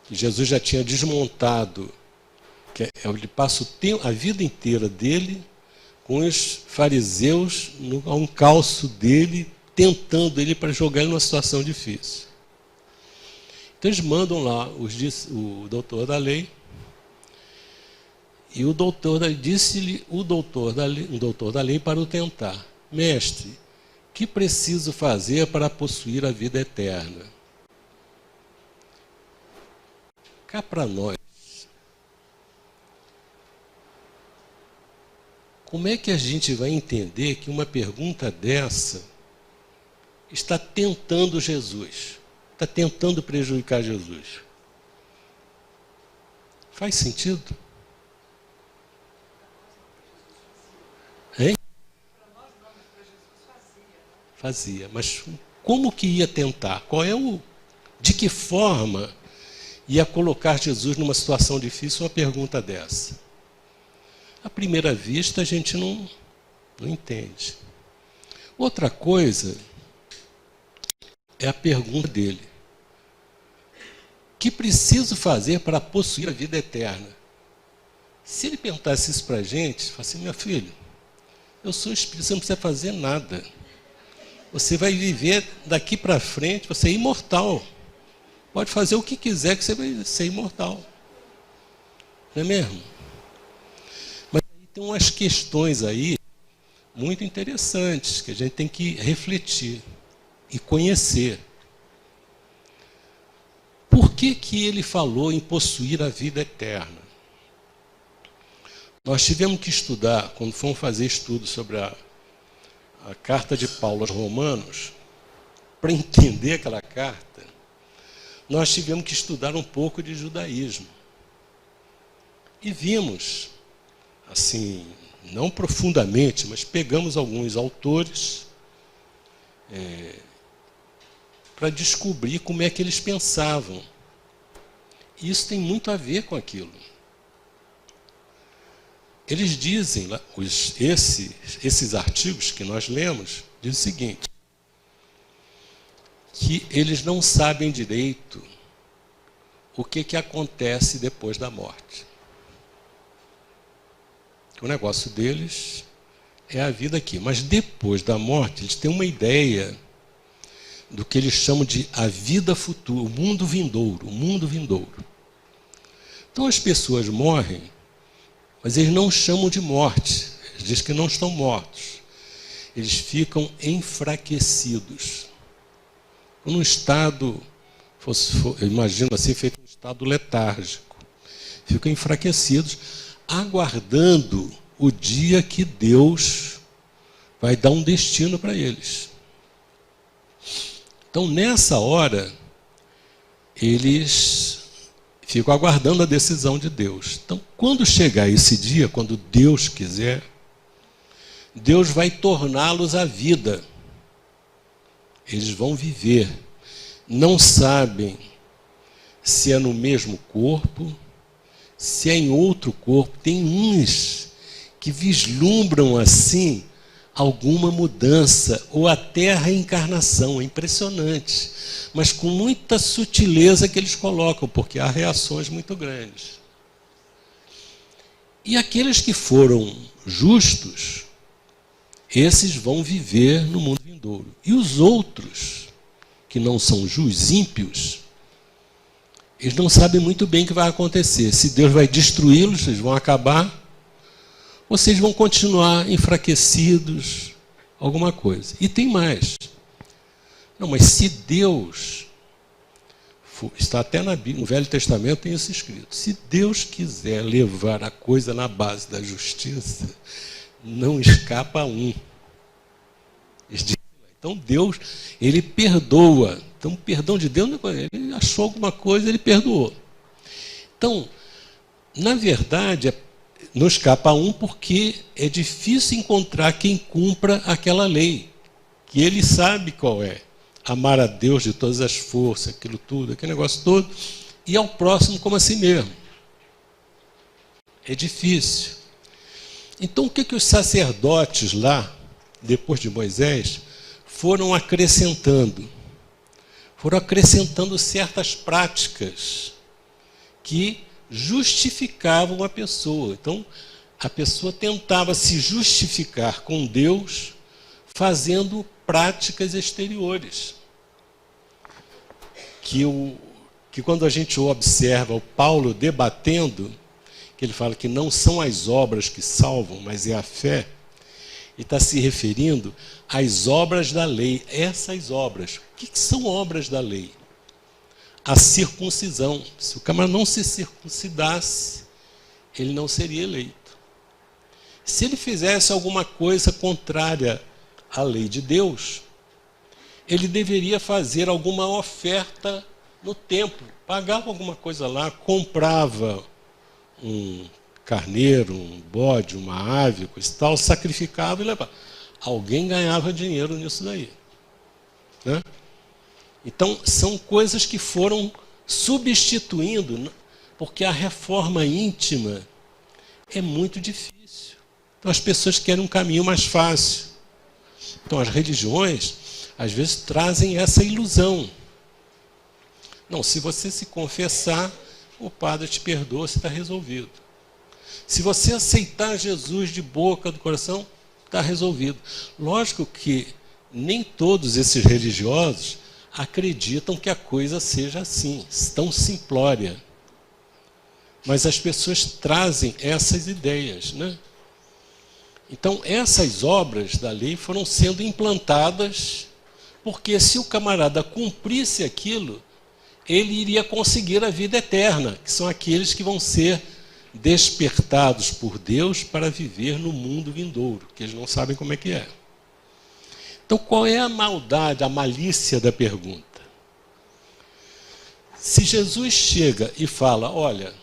[SPEAKER 1] Que Jesus já tinha desmontado, que ele passa a vida inteira dele com os fariseus a um calço dele, tentando ele para jogar ele numa situação difícil. Então eles mandam lá o doutor da lei, e o doutor da lei disse-lhe um doutor da lei para o tentar: mestre, que preciso fazer para possuir a vida eterna? Cá para nós, como é que a gente vai entender que uma pergunta dessa está tentando Jesus, está tentando prejudicar Jesus? Faz sentido? Hein? Fazia, mas como que ia tentar? De que forma ia colocar Jesus numa situação difícil? Uma pergunta dessa. À primeira vista a gente não entende. Outra coisa é a pergunta dele: que preciso fazer para possuir a vida eterna? Se ele perguntasse isso para a gente, fala assim: meu filho, eu sou espírito, você não precisa fazer nada. Você vai viver daqui para frente, você é imortal. Pode fazer o que quiser que você vai ser imortal. Não é mesmo? Mas tem umas questões aí muito interessantes que a gente tem que refletir e conhecer. Por que ele falou em possuir a vida eterna? Nós tivemos que estudar, quando fomos fazer estudo sobre a carta de Paulo aos Romanos, para entender aquela carta, nós tivemos que estudar um pouco de judaísmo. E vimos, assim, não profundamente, mas pegamos alguns autores para descobrir como é que eles pensavam. E isso tem muito a ver com aquilo. Eles dizem, esses artigos que nós lemos, diz o seguinte: que eles não sabem direito o que acontece depois da morte. O negócio deles é a vida aqui. Mas depois da morte, eles têm uma ideia do que eles chamam de a vida futura, o mundo vindouro, o mundo vindouro. Então as pessoas morrem, mas eles não chamam de morte. Eles dizem que não estão mortos. Eles ficam enfraquecidos. Num estado, imagino assim, feito um estado letárgico. Ficam enfraquecidos, aguardando o dia que Deus vai dar um destino para eles. Então, nessa hora, eles ficam aguardando a decisão de Deus. Então, quando chegar esse dia, quando Deus quiser, Deus vai torná-los à vida. Eles vão viver. Não sabem se é no mesmo corpo, se é em outro corpo. Tem uns que vislumbram assim alguma mudança ou até a reencarnação. É impressionante. Mas com muita sutileza que eles colocam, porque há reações muito grandes. E aqueles que foram justos, esses vão viver no mundo vindouro. E os outros, que não são justos, ímpios, eles não sabem muito bem o que vai acontecer. Se Deus vai destruí-los, eles vão acabar, ou vocês vão continuar enfraquecidos, alguma coisa. E tem mais. Não, mas se Deus, está até no Velho Testamento tem isso escrito, se Deus quiser levar a coisa na base da justiça, não escapa um. Então Deus, ele perdoa. Então o perdão de Deus, ele achou alguma coisa, ele perdoou. Então, na verdade, não escapa um porque é difícil encontrar quem cumpra aquela lei, que ele sabe qual é. Amar a Deus de todas as forças, aquilo tudo, aquele negócio todo, e ao próximo como a si mesmo. É difícil. Então, o que os sacerdotes lá, depois de Moisés, foram acrescentando? Foram acrescentando certas práticas que justificavam a pessoa. Então, a pessoa tentava se justificar com Deus fazendo práticas exteriores. Que quando a gente observa o Paulo debatendo, que ele fala que não são as obras que salvam, mas é a fé, e está se referindo às obras da lei. Essas obras, o que são obras da lei? A circuncisão. Se o camarada não se circuncidasse, ele não seria eleito. Se ele fizesse alguma coisa contrária à lei de Deus, ele deveria fazer alguma oferta no templo. Pagava alguma coisa lá, comprava um carneiro, um bode, uma ave, coisa e tal, sacrificava e levava. Alguém ganhava dinheiro nisso daí, né? Então, são coisas que foram substituindo, porque a reforma íntima é muito difícil. Então, as pessoas querem um caminho mais fácil. Então, as religiões, às vezes, trazem essa ilusão. Não, se você se confessar, o padre te perdoa, você está resolvido. Se você aceitar Jesus de boca, do coração, está resolvido. Lógico que nem todos esses religiosos acreditam que a coisa seja assim, tão simplória. Mas as pessoas trazem essas ideias, né? Então, essas obras da lei foram sendo implantadas, porque se o camarada cumprisse aquilo, ele iria conseguir a vida eterna, que são aqueles que vão ser despertados por Deus para viver no mundo vindouro, que eles não sabem como é que é. Então, qual é a maldade, a malícia da pergunta? Se Jesus chega e fala, olha,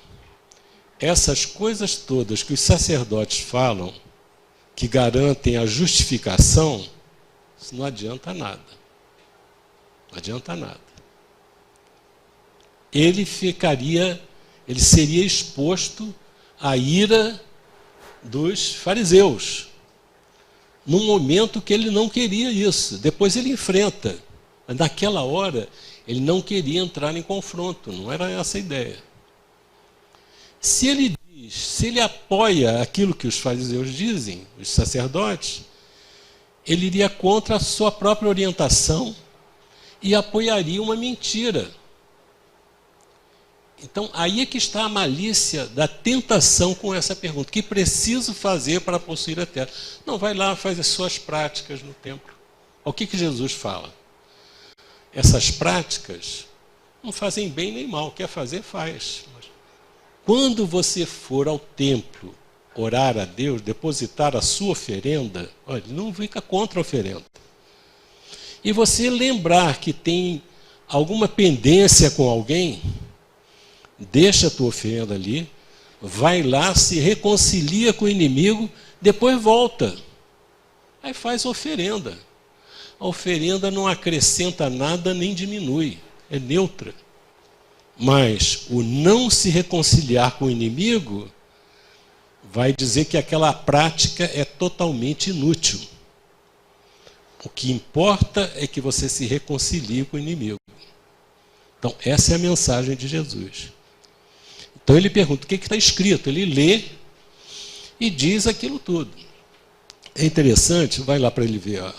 [SPEAKER 1] essas coisas todas que os sacerdotes falam, que garantem a justificação, isso não adianta nada. Não adianta nada. Ele seria exposto à ira dos fariseus, num momento que ele não queria isso. Depois ele enfrenta. Mas naquela hora, ele não queria entrar em confronto, não era essa a ideia. Se ele apoia aquilo que os fariseus dizem, os sacerdotes, ele iria contra a sua própria orientação e apoiaria uma mentira. Então, aí é que está a malícia da tentação com essa pergunta. O que preciso fazer para possuir a terra? Não, vai lá, faz as suas práticas no templo. O que Jesus fala? Essas práticas não fazem bem nem mal. Quer fazer, faz. Mas quando você for ao templo orar a Deus, depositar a sua oferenda, olha, não fica contra a oferenda. E você lembrar que tem alguma pendência com alguém, deixa a tua oferenda ali, vai lá, se reconcilia com o inimigo, depois volta. Aí faz oferenda. A oferenda não acrescenta nada nem diminui, é neutra. Mas o não se reconciliar com o inimigo vai dizer que aquela prática é totalmente inútil. O que importa é que você se reconcilie com o inimigo. Então, essa é a mensagem de Jesus. Então, ele pergunta, o que está escrito? Ele lê e diz aquilo tudo. É interessante, vai lá para ele ver o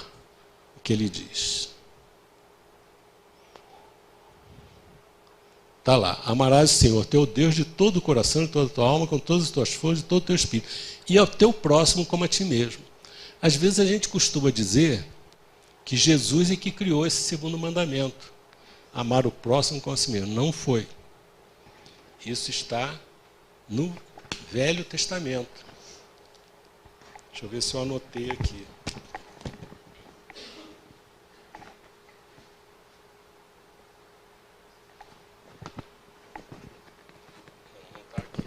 [SPEAKER 1] que ele diz. Está lá, amarás o Senhor, teu Deus, de todo o coração, de toda a tua alma, com todas as tuas forças, de todo o teu espírito. E ao teu próximo como a ti mesmo. Às vezes a gente costuma dizer que Jesus é que criou esse segundo mandamento. Amar o próximo como a si mesmo. Não foi. Isso está no Velho Testamento. Deixa eu ver se eu anotei aqui. Não está aqui.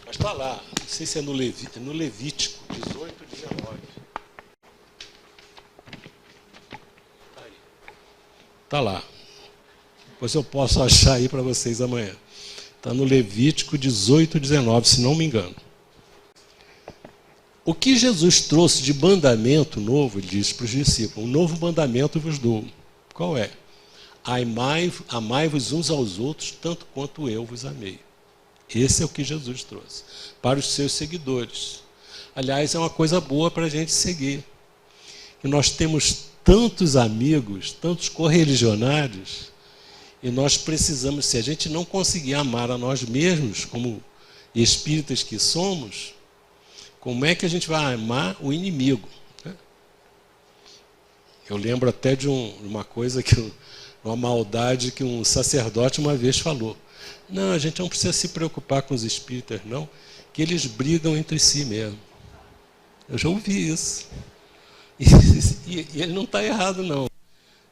[SPEAKER 1] Mas está lá. Não sei se é no Levítico 18, 19. Está aí. Está lá. Depois eu posso achar aí para vocês amanhã. Está no Levítico 18, 19, se não me engano. O que Jesus trouxe de mandamento novo, ele disse para os discípulos, um novo mandamento vos dou. Qual é? Amai-vos uns aos outros, tanto quanto eu vos amei. Esse é o que Jesus trouxe para os seus seguidores. Aliás, é uma coisa boa para a gente seguir. E nós temos tantos amigos, tantos correligionários, e nós precisamos, se a gente não conseguir amar a nós mesmos, como espíritas que somos, como é que a gente vai amar o inimigo? Eu lembro até de uma coisa, uma maldade que um sacerdote uma vez falou. Não, a gente não precisa se preocupar com os espíritas, não, que eles brigam entre si mesmo. Eu já ouvi isso. E ele não está errado, não.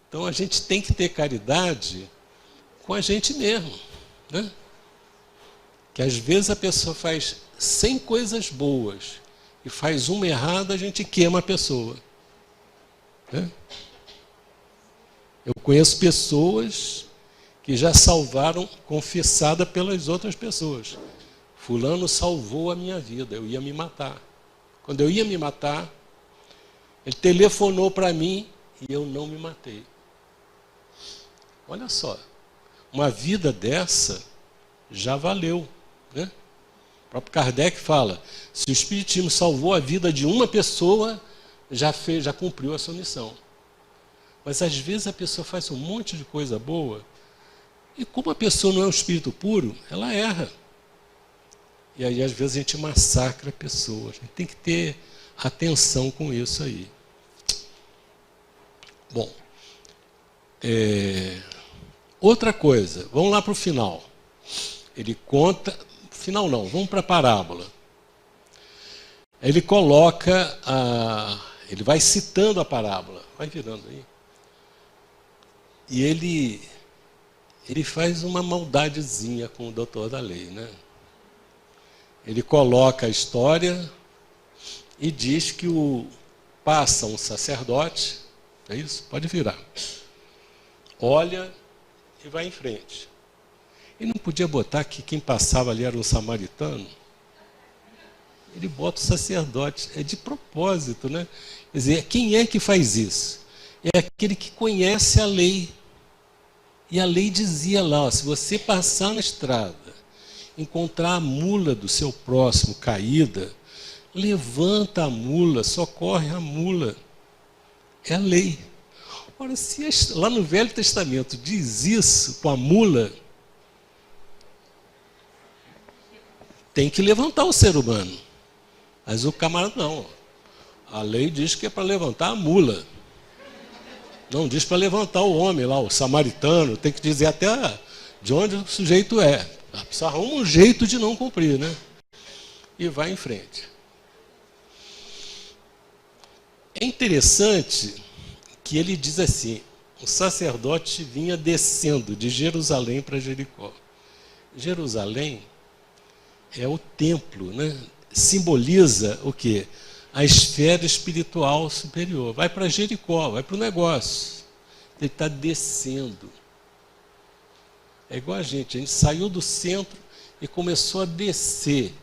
[SPEAKER 1] Então a gente tem que ter caridade com a gente mesmo, né? Que às vezes a pessoa faz 100 coisas boas e faz uma errada, a gente queima a pessoa, né? Eu conheço pessoas que já salvaram confessada pelas outras pessoas. Fulano salvou a minha vida, eu ia me matar. Quando eu ia me matar, ele telefonou para mim e eu não me matei. Olha só. Uma vida dessa já valeu, né? O próprio Kardec fala, se o Espiritismo salvou a vida de uma pessoa, já cumpriu a sua missão. Mas às vezes a pessoa faz um monte de coisa boa, e como a pessoa não é um espírito puro, ela erra. E aí às vezes a gente massacra a pessoa. A gente tem que ter atenção com isso aí. Bom, outra coisa, vamos lá para o final. Ele conta, final não, vamos para a parábola. Ele coloca, ele vai citando a parábola, vai virando aí. E ele faz uma maldadezinha com o doutor da lei, né? Ele coloca a história e diz que passa um sacerdote, é isso? Pode virar. Olha e vai em frente. E não podia botar que quem passava ali era um samaritano? Ele bota o sacerdote, é de propósito, né? Quer dizer, quem é que faz isso? É aquele que conhece a lei. E a lei dizia lá, ó, se você passar na estrada, encontrar a mula do seu próximo caída, levanta a mula, socorre a mula. É a lei. Ora, se lá no Velho Testamento diz isso com a mula, tem que levantar o ser humano. Mas o camarada não. A lei diz que é para levantar a mula. Não diz para levantar o homem lá, o samaritano. Tem que dizer até de onde o sujeito é. A pessoa arruma um jeito de não cumprir, né? E vai em frente. É interessante que ele diz assim, o sacerdote vinha descendo de Jerusalém para Jericó. Jerusalém é o templo, né? Simboliza o quê? a esfera espiritual superior. Vai para Jericó, vai para o negócio. Ele está descendo. É igual a gente saiu do centro e começou a descer.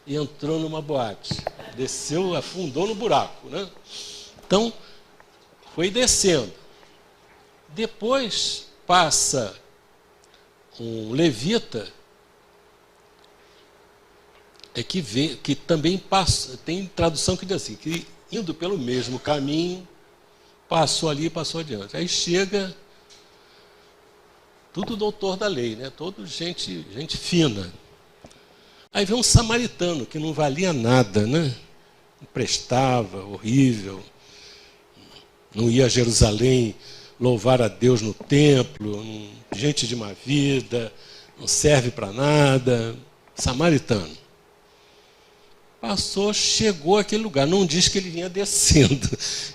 [SPEAKER 1] E entrou numa boate. Desceu, afundou no buraco, né? Então, foi descendo. Depois passa um levita, que também passa, tem tradução que diz assim, que indo pelo mesmo caminho, passou ali e passou adiante. Aí chega, tudo doutor da lei, né? Todo gente fina. Aí vem um samaritano que não valia nada, né? Não prestava, horrível. Não ia a Jerusalém louvar a Deus no templo, gente de má vida, não serve para nada. Samaritano. Passou, chegou àquele lugar. Não diz que ele vinha descendo,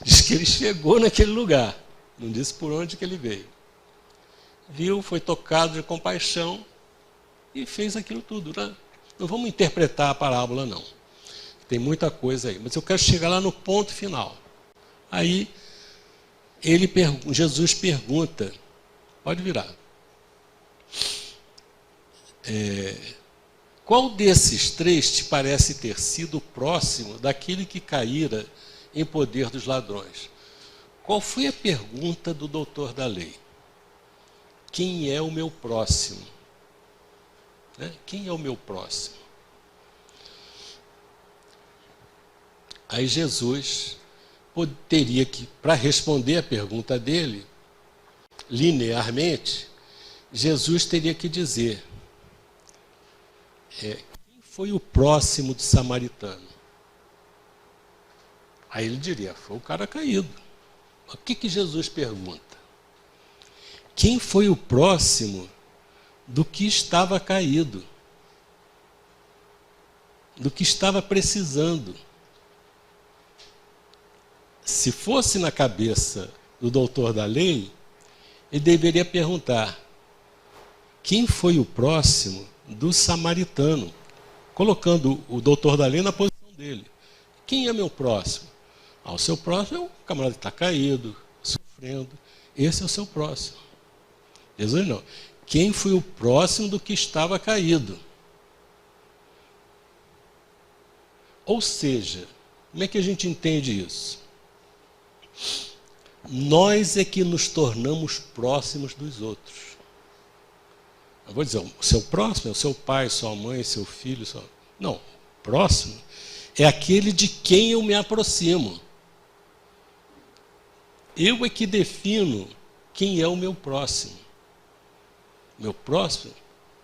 [SPEAKER 1] diz que ele chegou naquele lugar. Não disse por onde que ele veio. Viu, foi tocado de compaixão e fez aquilo tudo, né? Não vamos interpretar a parábola, não. Tem muita coisa aí, mas eu quero chegar lá no ponto final. Aí, Jesus pergunta, pode virar. Qual desses três te parece ter sido próximo daquele que caíra em poder dos ladrões? Qual foi a pergunta do doutor da lei? Quem é o meu próximo? Quem é o meu próximo? Aí Jesus teria que, para responder a pergunta dele, linearmente, Jesus teria que dizer, quem foi o próximo do samaritano? Aí ele diria, foi o cara caído. O que Jesus pergunta? Quem foi o próximo do que estava caído? Do que estava precisando? Se fosse na cabeça do doutor da lei, ele deveria perguntar, quem foi o próximo do samaritano? Colocando o doutor da lei na posição dele. Quem é meu próximo? O seu próximo é o camarada que está caído, sofrendo. Esse é o seu próximo. Jesus não. Quem foi o próximo do que estava caído? Ou seja, como é que a gente entende isso? Nós é que nos tornamos próximos dos outros. Eu vou dizer, o seu próximo é o seu pai, sua mãe, seu filho. Não, próximo é aquele de quem eu me aproximo. Eu é que defino quem é o meu próximo. Meu próximo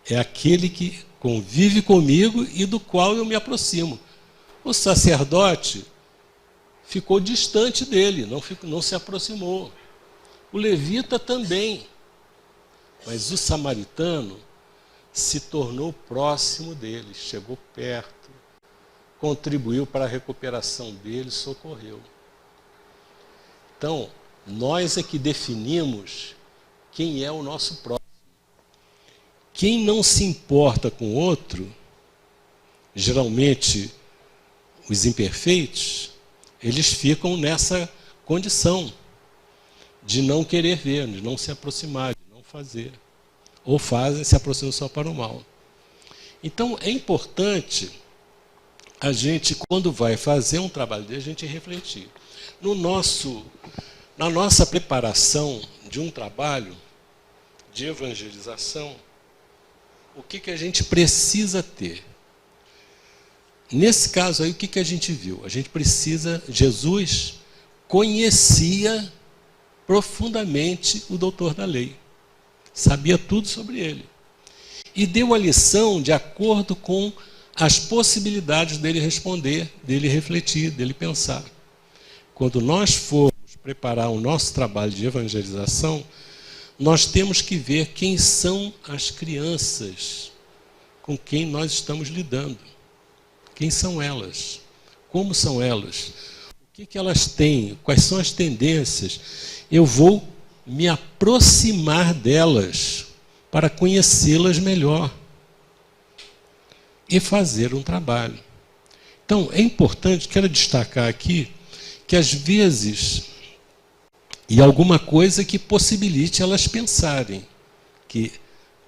[SPEAKER 1] é aquele que convive comigo e do qual eu me aproximo. O sacerdote ficou distante dele, não se aproximou. O levita também. Mas o samaritano se tornou próximo dele, chegou perto, contribuiu para a recuperação dele, socorreu. Então, nós é que definimos quem é o nosso próximo. Quem não se importa com o outro, geralmente os imperfeitos, eles ficam nessa condição de não querer ver, de não se aproximar, de não fazer. Ou fazem, se aproximam só para o mal. Então, é importante a gente, quando vai fazer um trabalho dele, a gente refletir. Na nossa preparação de um trabalho de evangelização, o que a gente precisa ter? Nesse caso aí, o que a gente viu? A gente precisa, Jesus conhecia profundamente o doutor da lei. Sabia tudo sobre ele. E deu a lição de acordo com as possibilidades dele responder, dele refletir, dele pensar. Quando nós formos preparar o nosso trabalho de evangelização, nós temos que ver quem são as crianças com quem nós estamos lidando. Quem são elas? Como são elas? O que elas têm? Quais são as tendências? Eu vou me aproximar delas para conhecê-las melhor e fazer um trabalho. Então, é importante, quero destacar aqui, que às vezes, e alguma coisa que possibilite elas pensarem, que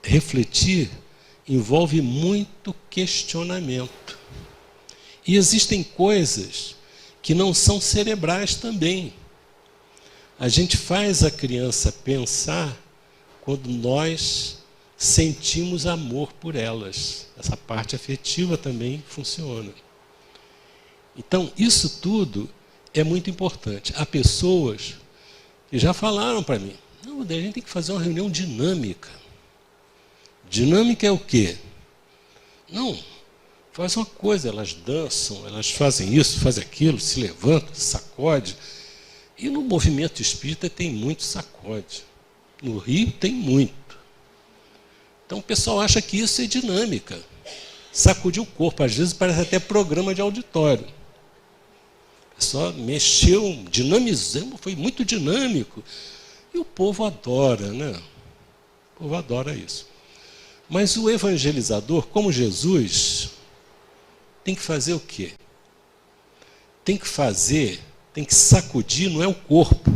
[SPEAKER 1] refletir envolve muito questionamento. E existem coisas que não são cerebrais também. A gente faz a criança pensar quando nós sentimos amor por elas. Essa parte afetiva também funciona. Então, isso tudo é muito importante. Há pessoas que já falaram para mim, não, a gente tem que fazer uma reunião dinâmica. Dinâmica é o quê? Não, faz uma coisa, elas dançam, elas fazem isso, fazem aquilo, se levantam, sacode. E no movimento espírita tem muito sacode. No Rio tem muito. Então o pessoal acha que isso é dinâmica. Sacudir o corpo, às vezes parece até programa de auditório. Só mexeu, dinamizamos, foi muito dinâmico. E o povo adora, né? O povo adora isso. Mas o evangelizador, como Jesus, tem que fazer o quê? Tem que sacudir, não é o corpo,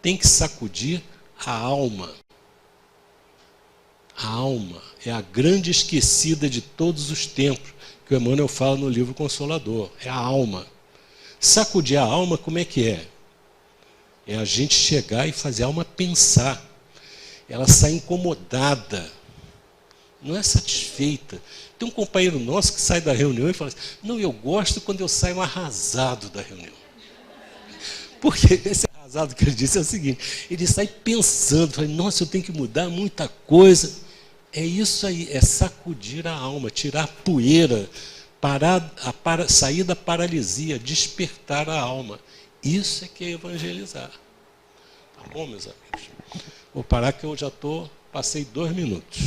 [SPEAKER 1] tem que sacudir a alma. A alma é a grande esquecida de todos os tempos, que o Emmanuel fala no livro Consolador, é a alma. Sacudir a alma, como é que é? É a gente chegar e fazer a alma pensar. Ela sai incomodada, não é satisfeita. Tem um companheiro nosso que sai da reunião e fala assim, não, eu gosto quando eu saio arrasado da reunião. Porque esse arrasado que ele disse é o seguinte, ele sai pensando, fala, nossa, eu tenho que mudar muita coisa. É isso aí, é sacudir a alma, tirar a poeira, sair da paralisia, despertar a alma. Isso é que é evangelizar. Tá bom, meus amigos? Vou parar que eu já passei 2 minutos.